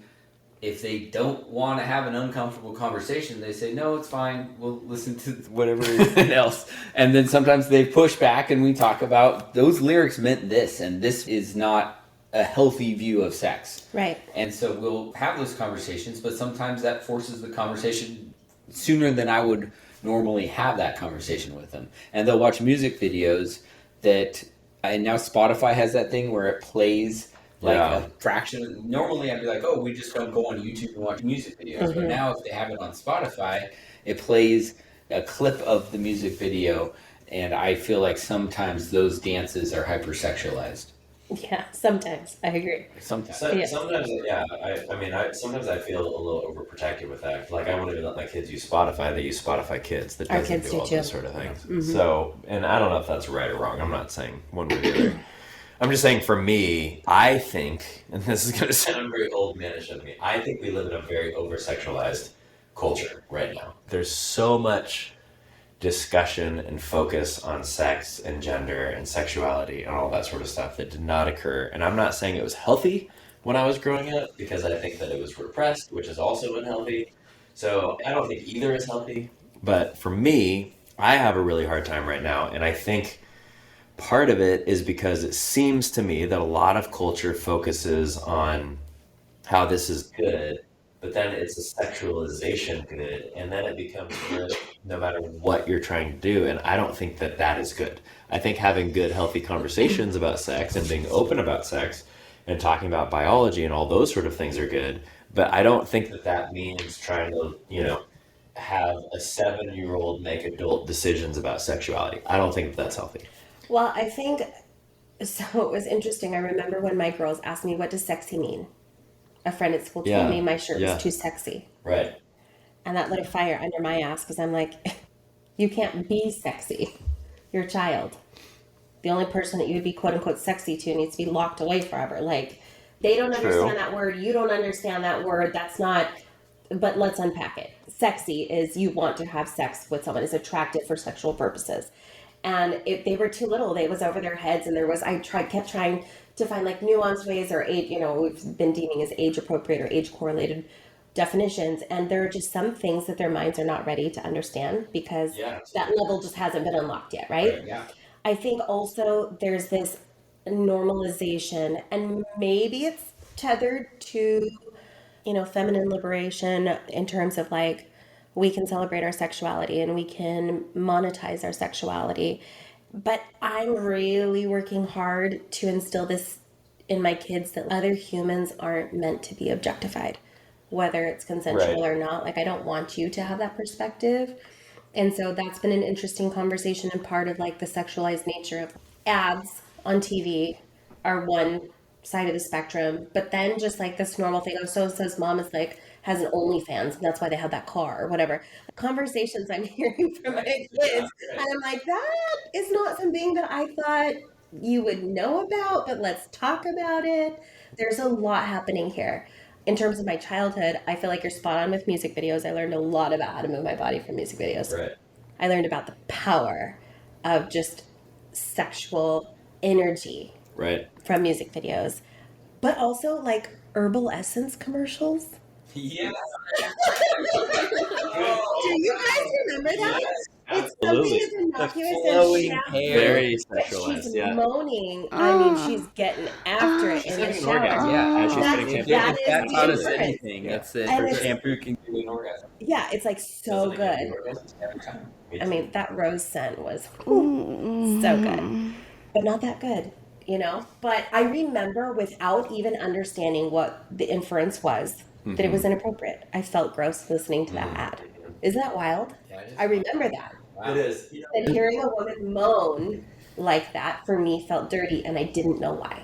if they don't want to have an uncomfortable conversation, they say, no, it's fine. We'll listen to whatever else. And then sometimes they push back and we talk about those lyrics meant this, and this is not a healthy view of sex. Right. And so we'll have those conversations, but sometimes that forces the conversation sooner than I would normally have that conversation with them. And they'll watch music videos that, and now Spotify has that thing where it plays like a fraction. Normally I'd be like, oh, we just don't go on YouTube and watch music videos. But now if they have it on Spotify, it plays a clip of the music video. And I feel like sometimes those dances are hypersexualized. Yeah. Sometimes. I agree. Sometimes. Yeah. Sometimes, yeah. Sometimes I feel a little overprotective with that. Like I won't even let my kids use Spotify. They use Spotify Kids. That Our doesn't kids do do all too. those sort of things. So, and I don't know if that's right or wrong. I'm not saying one way or the other. I'm just saying for me, I think, and this is going to sound very old manish of me, I think we live in a very over-sexualized culture right now. There's so much discussion and focus on sex and gender and sexuality and all that sort of stuff that did not occur. And I'm not saying it was healthy when I was growing up, because I think that it was repressed, which is also unhealthy. So I don't think either is healthy. But for me, I have a really hard time right now. And I think part of it is because it seems to me that a lot of culture focuses on how this is good, but then it's a sexualization good, and then it becomes good no matter what you're trying to do. And I don't think that that is good. I think having good, healthy conversations about sex and being open about sex and talking about biology and all those sort of things are good. But I don't think that that means trying to, have a 7-year-old make adult decisions about sexuality. I don't think that that's healthy. Well, I think so. It was interesting. I remember when my girls asked me, what does sexy mean? A friend at school told me my shirt was too sexy. Right. And that lit a fire under my ass because I'm like, you can't be sexy. You're a child. The only person that you would be quote unquote sexy to needs to be locked away forever. Like, they don't understand that word. You don't understand that word. That's not, but let's unpack it. Sexy is you want to have sex with someone, is attractive for sexual purposes. And if they were too little, they was over their heads. And kept trying to find like nuanced ways or age, we've been deeming as age appropriate or age correlated definitions. And there are just some things that their minds are not ready to understand because that level just hasn't been unlocked yet, right? Yeah. I think also there's this normalization, and maybe it's tethered to, feminine liberation in terms of like, we can celebrate our sexuality and we can monetize our sexuality. But I'm really working hard to instill this in my kids that other humans aren't meant to be objectified, whether it's consensual or not. Like, I don't want you to have that perspective. And so that's been an interesting conversation, and part of like the sexualized nature of ads on TV are one side of the spectrum, but then just like this normal thing of so-and-so's mom is like has an OnlyFans and that's why they have that car or whatever. The conversations I'm hearing from my kids, and I'm like, that is not something that I thought you would know about, but let's talk about it. There's a lot happening here. In terms of my childhood, I feel like you're spot on with music videos. I learned a lot about how to move my body from music videos. Right. I learned about the power of just sexual energy Right. from music videos, but also like herbal essence commercials. Yeah. Do you guys remember that? It's Absolutely. something as innocuous as flowing shampoo, hair. Very but sexualized. she's Yeah. moaning. I mean, she's getting after it She's in the having an shower. orgasm. Yeah. As she's That's- putting If, shampoo that on. if is that the taught us difference. anything, Yeah. it's that And it's- shampoo can give you an orgasm Yeah, it's like so good. I mean, that rose scent was so good, but not that good, you know? But I remember without even understanding what the inference was, that it was inappropriate. I felt gross listening to that ad. Isn't that wild? I remember that. It is. And hearing a woman moan like that for me felt dirty, and I didn't know why.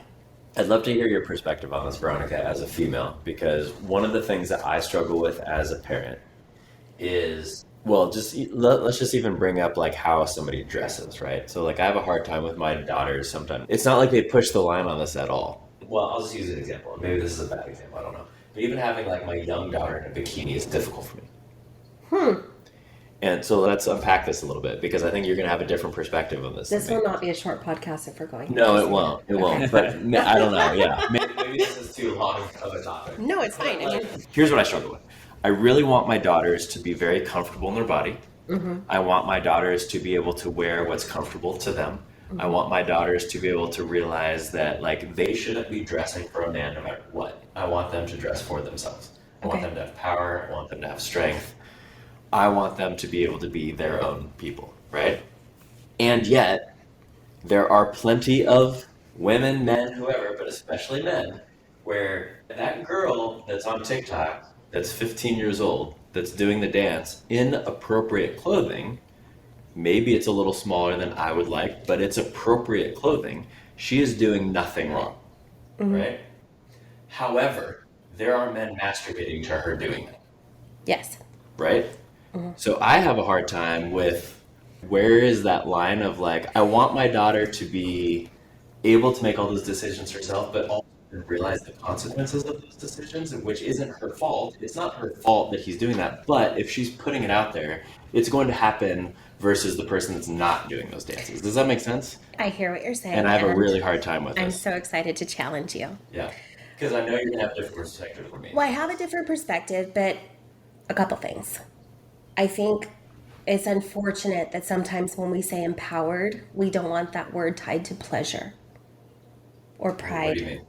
I'd love to hear your perspective on this, Veronica, as a female, because one of the things that I struggle with as a parent is, well, let's just even bring up like how somebody dresses, right? So like I have a hard time with my daughters sometimes. It's not like they push the line on this at all. Well, I'll just use an example. Maybe this is a bad example. I don't know. But even having like my young daughter in a bikini is difficult for me. And so let's unpack this a little bit because I think you're going to have a different perspective on this. This than will me. not be a short podcast if we're going. No, it won't. It won't. But I don't know. Yeah. Maybe this is too long of a topic. No, it's fine. I mean, Here's what I struggle with. I really want my daughters to be very comfortable in their body. I want my daughters to be able to wear what's comfortable to them. I want my daughters to be able to realize that like they shouldn't be dressing for a man no matter what. I want them to dress for themselves. I want Okay. them to have power. I want them to have strength. I want them to be able to be their own people, right? And yet, there are plenty of women, men, whoever, but especially men, where that girl that's on TikTok, that's 15 years old, that's doing the dance in appropriate clothing, maybe it's a little smaller than I would like, but it's appropriate clothing. She is doing nothing wrong, right? However, there are men masturbating to her doing that, yes. right? So I have a hard time with where is that line of like, I want my daughter to be able to make all those decisions herself, but also realize the consequences of those decisions, which isn't her fault. It's not her fault that he's doing that, but if she's putting it out there, it's going to happen versus the person that's not doing those dances. Does that make sense? I hear what you're saying. And I have a really hard time with I'm this. so excited to challenge you. Yeah. Because I know you're going to have a different perspective from me. Well, I have a different perspective, but a couple things. I think it's unfortunate that sometimes when we say empowered, we don't want that word tied to pleasure or pride. What do you mean?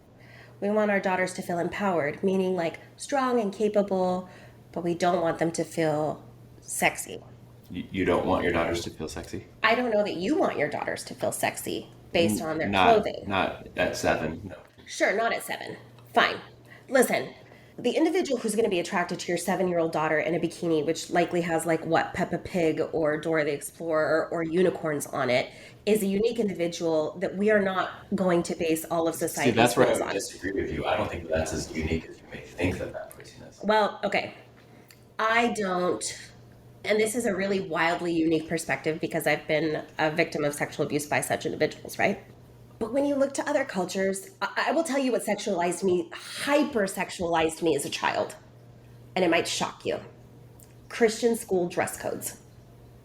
We want our daughters to feel empowered, meaning like strong and capable, but we don't want them to feel sexy. You don't want your daughters to feel sexy? I don't know that you want your daughters to feel sexy based on their Not, clothing. Not at 7, no. Sure, not at 7. Fine. Listen, the individual who's going to be attracted to your 7-year-old daughter in a bikini, which likely has like what, Peppa Pig or Dora the Explorer or unicorns on it, is a unique individual that we are not going to base all of See, society's that's where I rules would on. disagree with you. I don't think that's as unique as you may think that person is. Well, okay. I don't, and this is a really wildly unique perspective because I've been a victim of sexual abuse by such individuals, right? But when you look to other cultures, I will tell you what sexualized me, hyper-sexualized me as a child. And it might shock you. Christian school dress codes.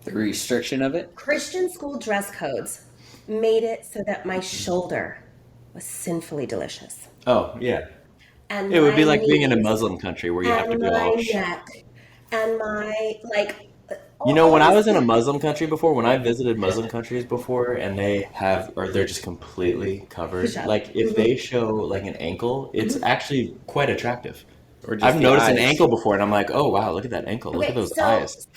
The restriction of it. Christian school dress codes made it so that my shoulder was sinfully delicious. Oh, yeah. And It would be my like being in a knees Muslim country where you have to and go my all neck and my, like... You know, when I all was in a these- Muslim country before, when I visited Muslim countries before, and they have, or they're just completely covered. Hijab. Like, if they show like an ankle, it's actually quite attractive. Or just I've the noticed an eyes. ankle before, and I'm like, oh wow, look at that ankle, look Okay, at those so- eyes.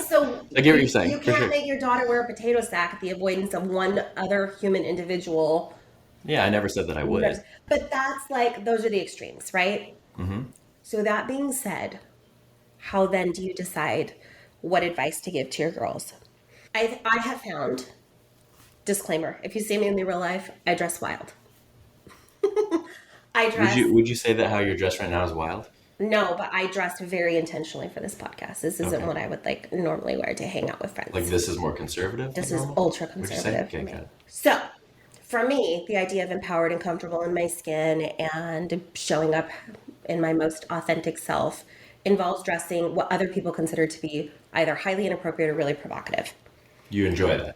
So I get what you're saying, You for can't sure. make your daughter wear a potato sack at the avoidance of one other human individual. Yeah, I never said that I would. But that's like, those are the extremes, right? Mm-hmm. So that being said, how then do you decide what advice to give to your girls? I have found, disclaimer, if you see me in the real life, I dress wild. I dress. Would you say that how you're dressed right now is wild? No, but I dressed very intentionally for this podcast. This isn't Okay. what I would like normally wear to hang out with friends. Like this is more conservative? This than is normal? ultra Would you say? conservative Okay, for me. got it. So, for me, the idea of empowered and comfortable in my skin and showing up in my most authentic self involves dressing what other people consider to be either highly inappropriate or really provocative. You enjoy that?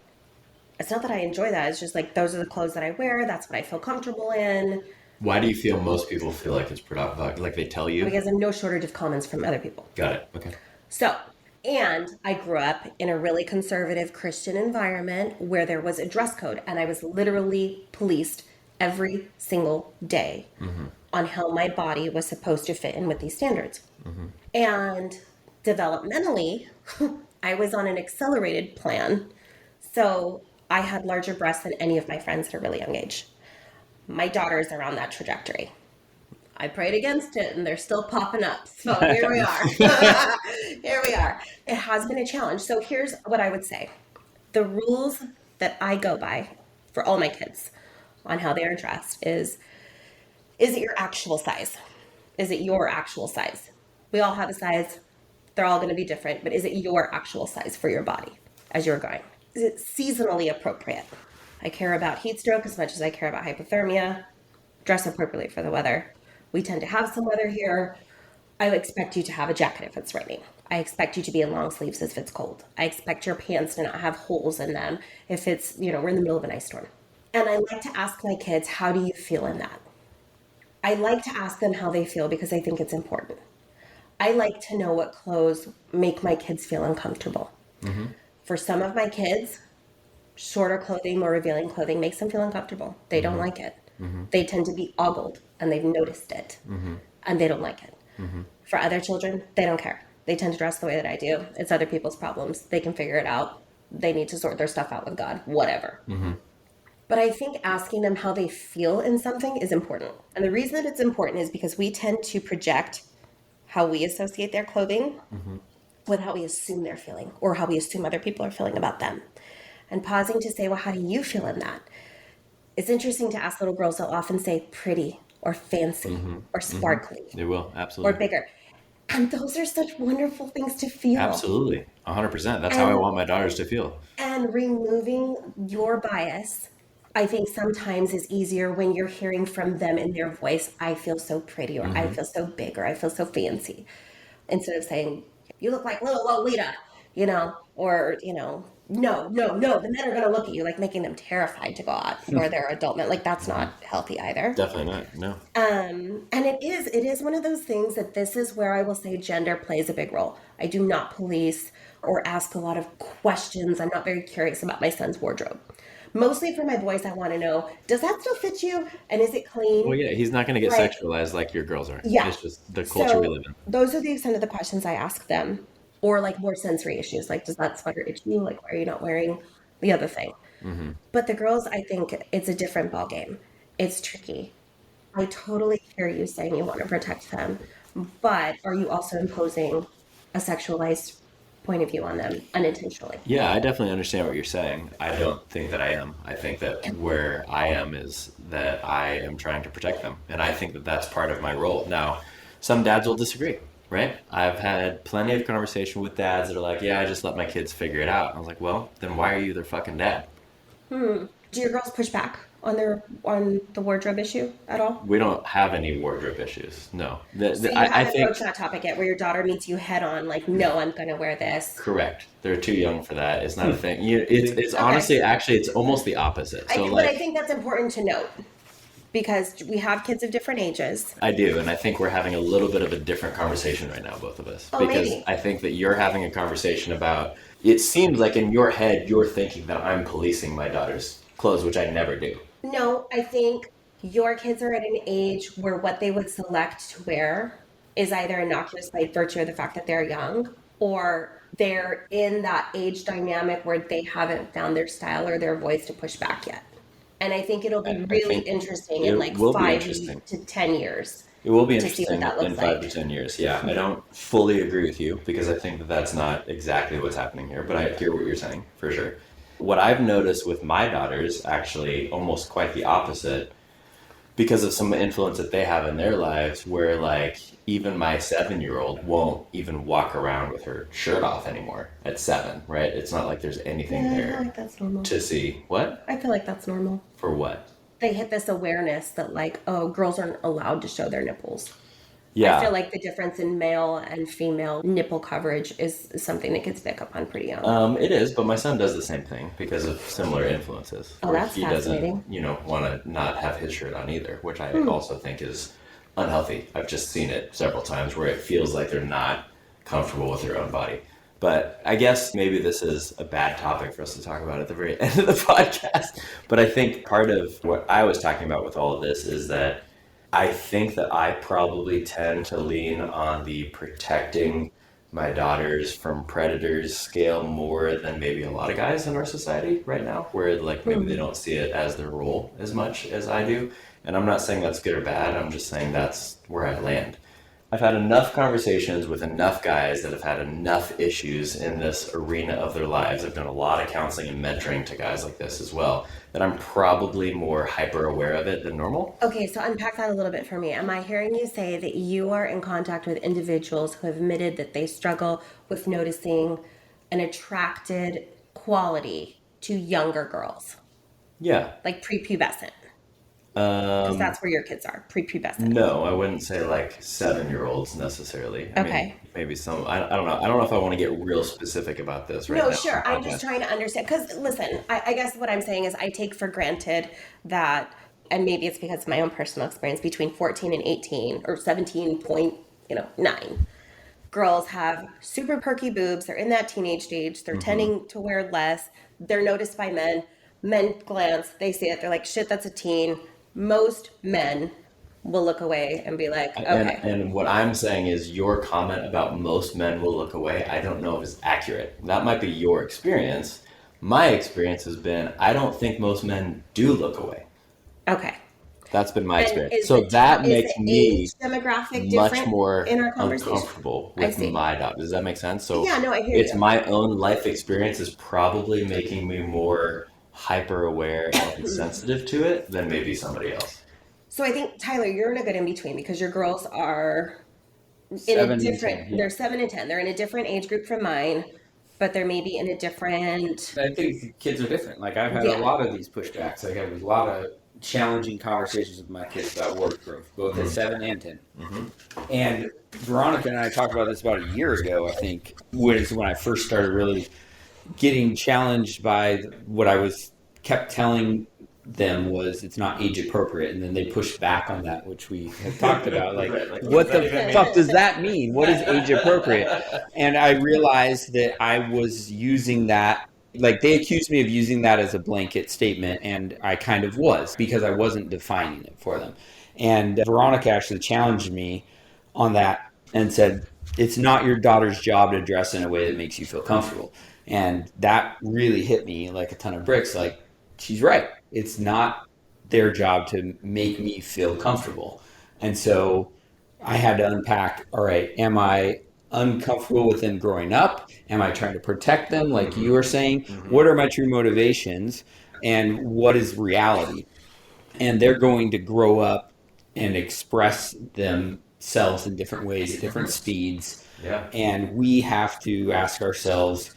It's not that I enjoy that. It's just like those are the clothes that I wear. That's what I feel comfortable in Why do you feel most people feel like it's provocative? Like they tell you? because I'm no shortage of comments from other people. Got it. Okay. So, and I grew up in a really conservative Christian environment where there was a dress code, and I was literally policed every single day on how my body was supposed to fit in with these standards. And developmentally, I was on an accelerated plan. So I had larger breasts than any of my friends at a really young age. My daughters are on that trajectory. I prayed against it and they're still popping up. So here we are. Here we are. It has been a challenge. So here's what I would say. The rules that I go by for all my kids on how they are dressed is it your actual size? Is it your actual size? We all have a size. They're all going to be different, but is it your actual size for your body as you're going? Is it seasonally appropriate? I care about heat stroke as much as I care about hypothermia. Dress appropriately for the weather. We tend to have some weather here. I would expect you to have a jacket if it's raining. I expect you to be in long sleeves if it's cold. I expect your pants to not have holes in them if it's, we're in the middle of an ice storm. And I like to ask my kids, how do you feel in that? I like to ask them how they feel because I think it's important. I like to know what clothes make my kids feel uncomfortable. For some of my kids, shorter clothing, more revealing clothing makes them feel uncomfortable. They don't like it. They tend to be ogled and they've noticed it and they don't like it. For other children, they don't care. They tend to dress the way that I do. It's other people's problems. They can figure it out. They need to sort their stuff out with God, whatever. But I think asking them how they feel in something is important. And the reason that it's important is because we tend to project how we associate their clothing with how we assume they're feeling or how we assume other people are feeling about them. And pausing to say, well, how do you feel in that? It's interesting to ask little girls. They'll often say pretty or fancy or sparkly They will, or absolutely. bigger. And those are such wonderful things to feel. Absolutely. 100%. That's how I want my daughters to feel. And removing your bias, I think sometimes is easier when you're hearing from them in their voice, I feel so pretty, or I feel so big, or I feel so fancy. Instead of saying, you look like little Lolita, or, no, the men are going to look at you, like making them terrified to go out for their adult men. Like that's not healthy either. Definitely not. No. And it is one of those things that this is where I will say gender plays a big role. I do not police or ask a lot of questions. I'm not very curious about my son's wardrobe. Mostly for my boys, I want to know, does that still fit you? And is it clean? Well, yeah, he's not going to get Like- sexualized like your girls are. Yeah. It's just the culture we live in. Those are the extent of the questions I ask them. Or like more sensory issues, like does that sweater itch you? Like why are you not wearing the other thing? But the girls, I think it's a different ballgame. It's tricky. I totally hear you saying you want to protect them, but are you also imposing a sexualized point of view on them unintentionally? Yeah, I definitely understand what you're saying. I don't think that I am. I think that where I am is that I am trying to protect them. And I think that that's part of my role. Now, some dads will disagree, right? I've had plenty of conversation with dads that are like, yeah, I just let my kids figure it out. I was like, well, then why are you their fucking dad? Do your girls push back on the wardrobe issue at all? We don't have any wardrobe issues. No. So you I haven't think approached that topic yet, where your daughter meets you head on, like, no, I'm going to wear this. correct. They're too young for that. It's not a thing. It's honestly, actually, it's almost the opposite. So But I think that's important to note because we have kids of different ages. I do, and I think we're having a little bit of a different conversation right now, both of us. Oh, because maybe. I think that you're having a conversation about, it seems like in your head, you're thinking that I'm policing my daughter's clothes, which I never do. No, I think your kids are at an age where what they would select to wear is either innocuous by virtue of the fact that they're young, or they're in that age dynamic where they haven't found their style or their voice to push back yet. And I think it'll be I really think interesting it in like will be 5 interesting. to 10 years. It will be To see what interesting that looks in 5 like. to 10 years. Yeah, I don't fully agree with you because I think that that's not exactly what's happening here, but I hear what you're saying for sure. What I've noticed with my daughters, actually, almost quite the opposite. because of some influence that they have in their lives, where like even my 7-year-old won't even walk around with her shirt off anymore at 7, right? It's not like there's anything Yeah, I feel there like that's normal. to see. What? I feel like that's normal. For what? They hit this awareness that like, oh, girls aren't allowed to show their nipples. Yeah. I feel like the difference in male and female nipple coverage is something that kids pick up on pretty young. It is, but my son does the same thing because of similar influences. Oh, where that's he fascinating. doesn't, want to not have his shirt on either, which I also think is unhealthy. I've just seen it several times where it feels like they're not comfortable with their own body. But I guess maybe this is a bad topic for us to talk about at the very end of the podcast. But I think part of what I was talking about with all of this is that I think that I probably tend to lean on the protecting my daughters from predators scale more than maybe a lot of guys in our society right now, where like maybe they don't see it as their role as much as I do. And I'm not saying that's good or bad. I'm just saying that's where I land. I've had enough conversations with enough guys that have had enough issues in this arena of their lives. I've done a lot of counseling and mentoring to guys like this as well, that I'm probably more hyper aware of it than normal. Okay, so unpack that a little bit for me. Am I hearing you say that you are in contact with individuals who have admitted that they struggle with noticing an attracted quality to younger girls, Yeah. like prepubescent? Because that's where your kids are, prepubescent. No, I wouldn't say like 7-year-olds necessarily. I Okay. mean, maybe some, I don't know. I don't know if I want to get real specific about this right now. No, sure. I'm just trying to understand. Because listen, I guess what I'm saying is I take for granted that, and maybe it's because of my own personal experience, between 14 and 18 or 17.9, girls have super perky boobs. They're in that teenage stage. They're tending to wear less. They're noticed by men. Men glance, they see it. They're like, shit, that's a teen. Most men will look away and be like, okay. And what I'm saying is your comment about most men will look away, I don't know if it's accurate. That might be your experience. My experience has been, I don't think most men do look away. Okay. That's been my And experience. is So the- that is makes the me age demographic much different more in our conversation? uncomfortable I with see. my dog. Does that make sense? So Yeah, no, I hear it's you. my own life experience is probably making me more hyper aware and sensitive to it than maybe somebody else. So I think, Tyler, you're in a good in between because your girls are in 7 a and different, 10, yeah. they're 7 and 10. They're in a different age group from mine, but they're maybe in a different, I think kids are different. Like I've had Yeah. a lot of these pushbacks. I have a lot of challenging conversations with my kids about work growth, both at 7 and 10. And Veronica and I talked about this about a year ago. I think was when I first started really getting challenged by what I was kept telling them was it's not age appropriate, and then they pushed back on that, which we have talked about. Like, what the fuck does that mean? What is age appropriate? And I realized that I was using that. Like they accused me of using that as a blanket statement, and I kind of was because I wasn't defining it for them. And Veronica actually challenged me on that and said, it's not your daughter's job to dress in a way that makes you feel comfortable. And that really hit me like a ton of bricks. Like, she's right. It's not their job to make me feel comfortable. And so I had to unpack, all right, am I uncomfortable with them growing up? Am I trying to protect them, like you were saying? What are my true motivations? And what is reality? And they're going to grow up and express themselves in different ways, at different speeds. Yeah. And we have to ask ourselves,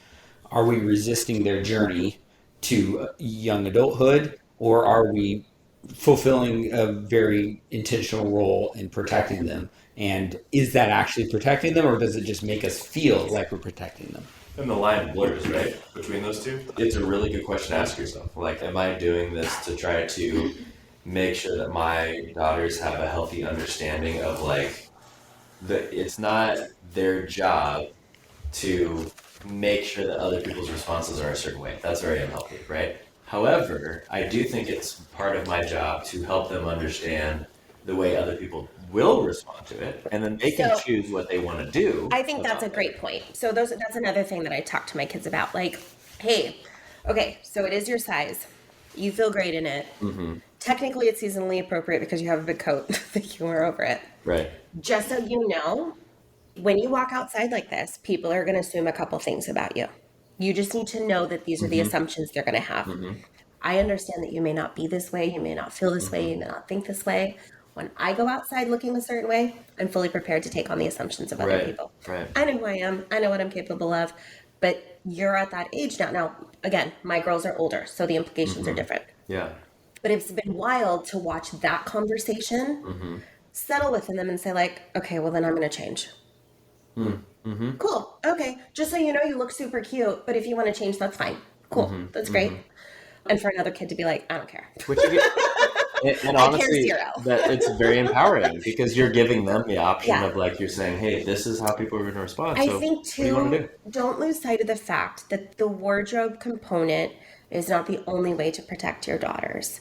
are we resisting their journey to young adulthood, or are we fulfilling a very intentional role in protecting them? And is that actually protecting them, or does it just make us feel like we're protecting them? And the line blurs, right, between those two? It's a really good question to ask yourself. Like, am I doing this to try to make sure that my daughters have a healthy understanding of, like, it's not their job to make sure that other people's responses are a certain way. That's very unhealthy, right? However, I do think it's part of my job to help them understand the way other people will respond to it, and then they can So- choose what they want to do. I think that's a about great point. So that's another thing that I talk to my kids about. Like, hey, okay, so it is your size. You feel great in it. Technically, it's seasonally appropriate because you have a big coat that you wear over it. it. Right. Just so you know, when you walk outside like this, people are going to assume a couple things about you. You just need to know that these are the assumptions they're going to have. I understand that you may not be this way, you may not feel this way, you may not think this way. When I go outside looking a certain way, I'm fully prepared to take on the assumptions of other Right. people. Right. I know who I am, I know what I'm capable of, but you're at that age now. Now, again, my girls are older, so the implications are different. Yeah. But it's been wild to watch that conversation settle within them and say, like, okay, well, then I'm going to change. Cool. Okay. Just so you know, you look super cute, but if you want to change, that's fine. Cool. That's great. And for another kid to be like, I don't care. Which you get, and I care honestly, zero. that it's very empowering because you're giving them the option Yeah. of like you're saying, hey, this is how people are going to respond. I So think, what do you want to too, do? don't lose sight of the fact that the wardrobe component is not the only way to protect your daughters.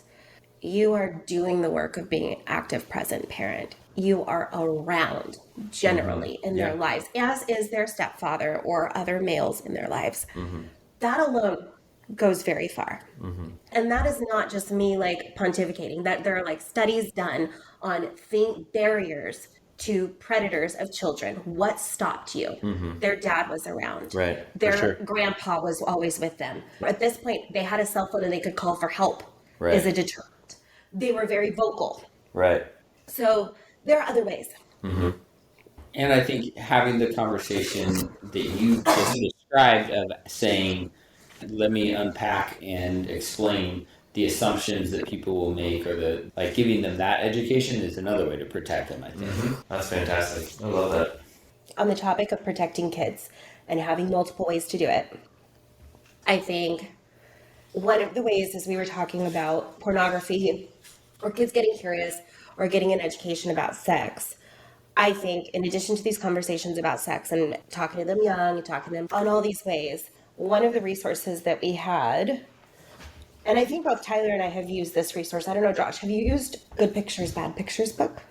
You are doing the work of being an active, present parent. You are around generally in their Yeah. lives, as is their stepfather or other males in their lives. That alone goes very far. And that is not just me like pontificating, that there are like studies done on barriers to predators of children. What stopped you? Their dad was around. Right, for Their sure. grandpa was always with them. At this point, they had a cell phone and they could call for help Right. as a deterrent. They were very vocal. Right. So there are other ways. And I think having the conversation that you just described of saying, let me unpack and explain the assumptions that people will make, or the like, giving them that education is another way to protect them, I think. That's fantastic. I love that. On the topic of protecting kids and having multiple ways to do it, I think one of the ways is we were talking about pornography or kids getting curious or getting an education about sex. I think in addition to these conversations about sex and talking to them young and talking to them on all these ways, one of the resources that we had, and I think both Tyler and I have used this resource. I don't know, Josh, have you used Good Pictures, Bad Pictures book?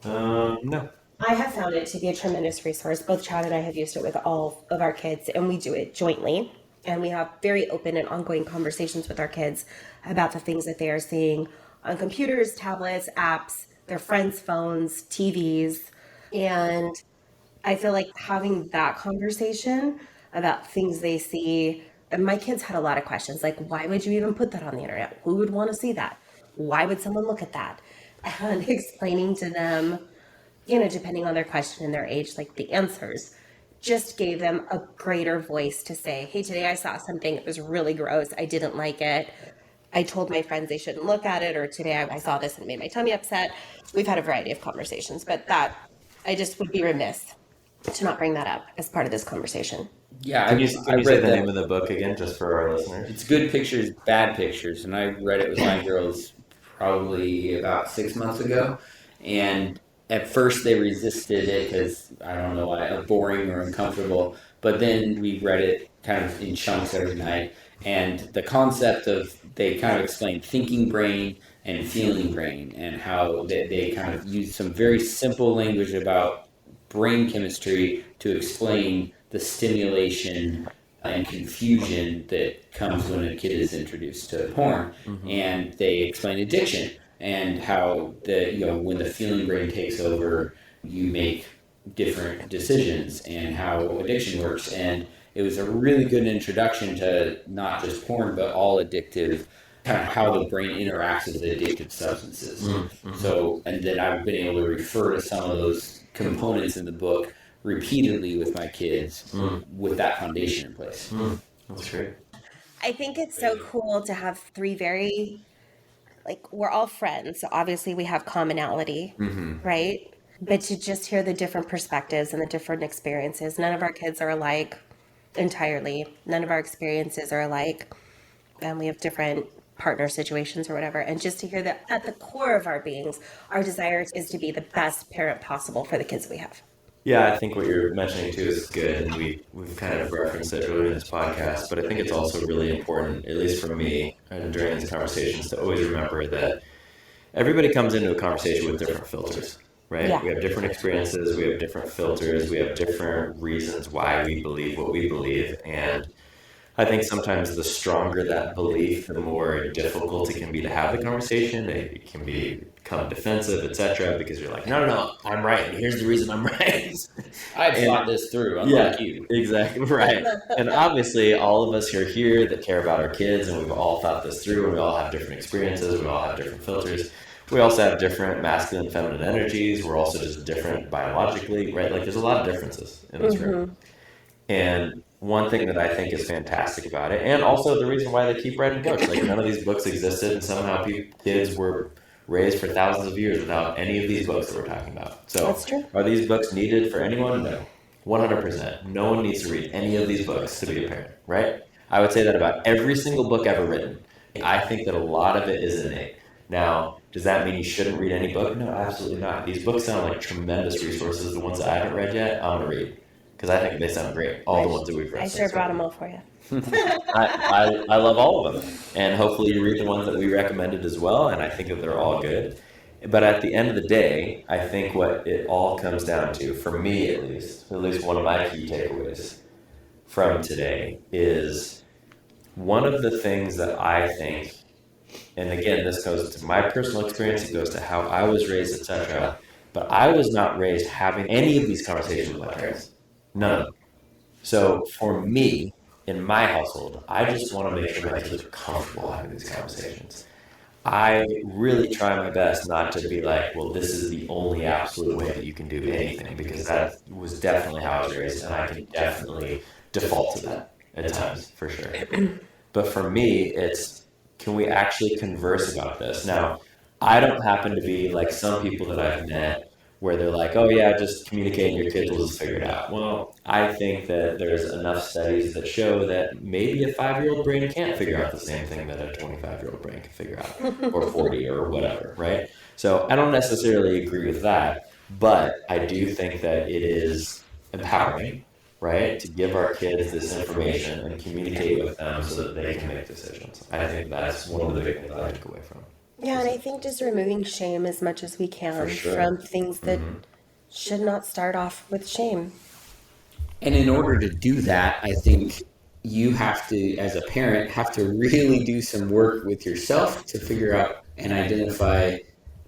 No. I have found it to be a tremendous resource. Both Chad and I have used it with all of our kids, and we do it jointly. And we have very open and ongoing conversations with our kids about the things that they are seeing on computers, tablets, apps, their friends' phones, TVs. And I feel like having that conversation about things they see, and my kids had a lot of questions like, why would you even put that on the internet? Who would want to see that? Why would someone look at that? And explaining to them, you know, depending on their question and their age, like the answers, just gave them a greater voice to say, hey, today I saw something that was really gross. I didn't like it. I told my friends they shouldn't look at it, or today I saw this and it made my tummy upset. We've had a variety of conversations, but that I just would be remiss to not bring that up as part of this conversation. Yeah, Can you I say read the that. name of the book again, just for our listeners? It's Good Pictures, Bad Pictures, and I read it with my girls probably about 6 months ago. And at first they resisted it because, I don't know why, boring or uncomfortable. But then we read it kind of in chunks every night. And the concept of, they kind of explained thinking brain and feeling brain, and how they kind of used some very simple language about brain chemistry to explain the stimulation and confusion that comes when a kid is introduced to porn. And they explain addiction and how when the feeling brain takes over, you make different decisions, and how addiction works. And it was a really good introduction to not just porn, but all addictive, kind of how the brain interacts with addictive substances. So, and then I've been able to refer to some of those components in the book repeatedly with my kids with that foundation in place. That's great. I think it's so cool to have three very, like, we're all friends, so obviously we have commonality, right? But to just hear the different perspectives and the different experiences. None of our kids are alike entirely. None of our experiences are alike. And we have different partner situations or whatever. And just to hear that at the core of our beings, our desire is to be the best parent possible for the kids we have. Yeah, I think what you're mentioning too is good, and we've kind of referenced it earlier in this podcast, but I think it's also really important, at least for me, during these conversations, to always remember that everybody comes into a conversation with different filters, right? Yeah. We have different experiences, we have different filters, we have different reasons why we believe what we believe, and I think sometimes the stronger that belief, the more difficult it can be to have the conversation. It can become defensive, etc. Because you're like, no, I'm right, and here's the reason I'm right. I've And- thought this through, unlike you. Exactly, right. And obviously, all of us are here that care about our kids, and we've all thought this through, and we all have different experiences, we all have different filters. We also have different masculine and feminine energies. We're also just different biologically, right? Like, there's a lot of differences in this room. And one thing that I think is fantastic about it, and also the reason why they keep writing books, like none of these books existed, and somehow kids were raised for thousands of years without any of these books that we're talking about. So, That's true. are these books needed for anyone? No. 100%. No one needs to read any of these books to be a parent, right? I would say that about every single book ever written. I think that a lot of it is innate. Now, does that mean you shouldn't read any book? No, absolutely not. These books sound like tremendous resources. The ones that I haven't read yet, I'm going to read. Because I think they sound great. All the ones that we've read. I sure brought them all for you. I love all of them. And hopefully you read the ones that we recommended as well. And I think that they're all good. But at the end of the day, I think what it all comes down to, for me at least one of my key takeaways from today is one of the things that I think, and again, this goes to my personal experience, it goes to how I was raised, etc. But I was not raised having any of these conversations with my parents. None of them. So for me, in my household, I just want to make sure my kids are comfortable having these conversations. I really try my best not to be like, well, this is the only absolute way that you can do anything, because that was definitely how I was raised, and I can definitely default to that at times, for sure. But for me, it's, can we actually converse about this? Now, I don't happen to be like some people that I've met where they're like, oh yeah, just communicate and your kids will just figure it out. Well, I think that there's enough studies that show that maybe a 5-year-old brain can't figure out the same thing that a 25-year-old brain can figure out, or 40 or whatever, right? So I don't necessarily agree with that, but I do think that it is empowering, right, to give our kids this information and communicate with them so that they can make decisions. I think that's one of the big things I took away from it. Yeah, and I think just removing shame as much as we can For sure. from things that should not start off with shame. And in order to do that, I think you have to, as a parent, have to really do some work with yourself to figure out and identify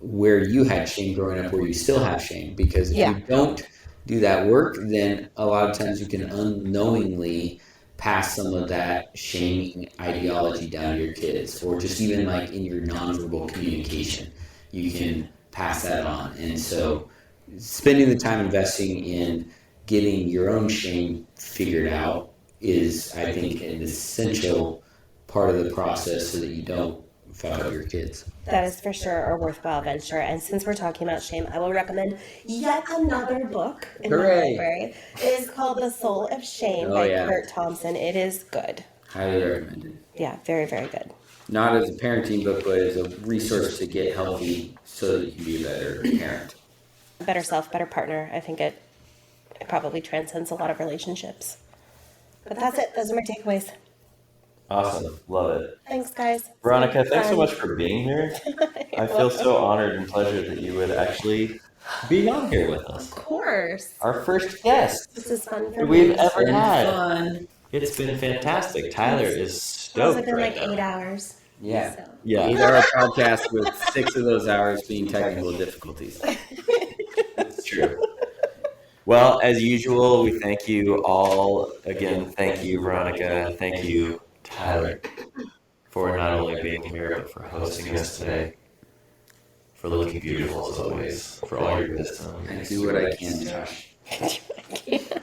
where you had shame growing up, where you still have shame. Because if you don't do that work, then a lot of times you can unknowingly pass some of that shaming ideology down to your kids, or just even like in your nonverbal communication, you can pass that on. And so spending the time investing in getting your own shame figured out is, I think, an essential part of the process so that you don't fuck up your kids. That is for sure a worthwhile venture. And since we're talking about shame, I will recommend yet another book in my Hooray. library. It is called The Soul of Shame by Kurt Thompson. It is good. Highly recommended. Yeah, very, very good. Not as a parenting book, but as a resource to get healthy so that you can be a better parent. Better self, better partner. I think it probably transcends a lot of relationships. But that's it. Those are my takeaways. Awesome. Love it. Thanks, guys. Veronica, thanks so Fun. much for being here. I feel so honored and pleasured that you would actually be on here with us. Of course. Our first guest This is fun for that we've me. ever had. Fun. It's been fantastic. Tyler is It's stoked been right like 8 now. hours. Yeah. So. Yeah, 8-hour podcast with 6 of those hours being technical difficulties. it's true. Well, as usual, we thank you all. Again, thank you, Veronica. Thank you, Tyler, for not only being here, but for hosting us today. For looking beautiful as always. For all your wisdom. I do what I can, Josh.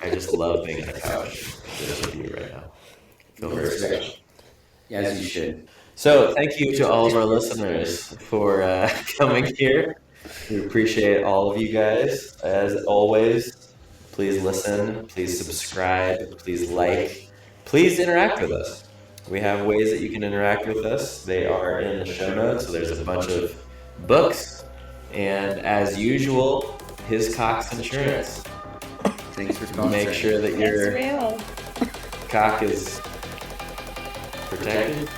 I just love being on the couch with you right now. I feel very special. As you should. So, thank you to all of our listeners for coming here. We appreciate all of you guys. As always, please listen, please subscribe, please like, please interact with us. We have ways that you can interact with us. They are in the show notes, so there's a bunch of books. And as usual, His Cox Insurance. Thanks for sponsoring. Make sure that It's your real. cock is protected.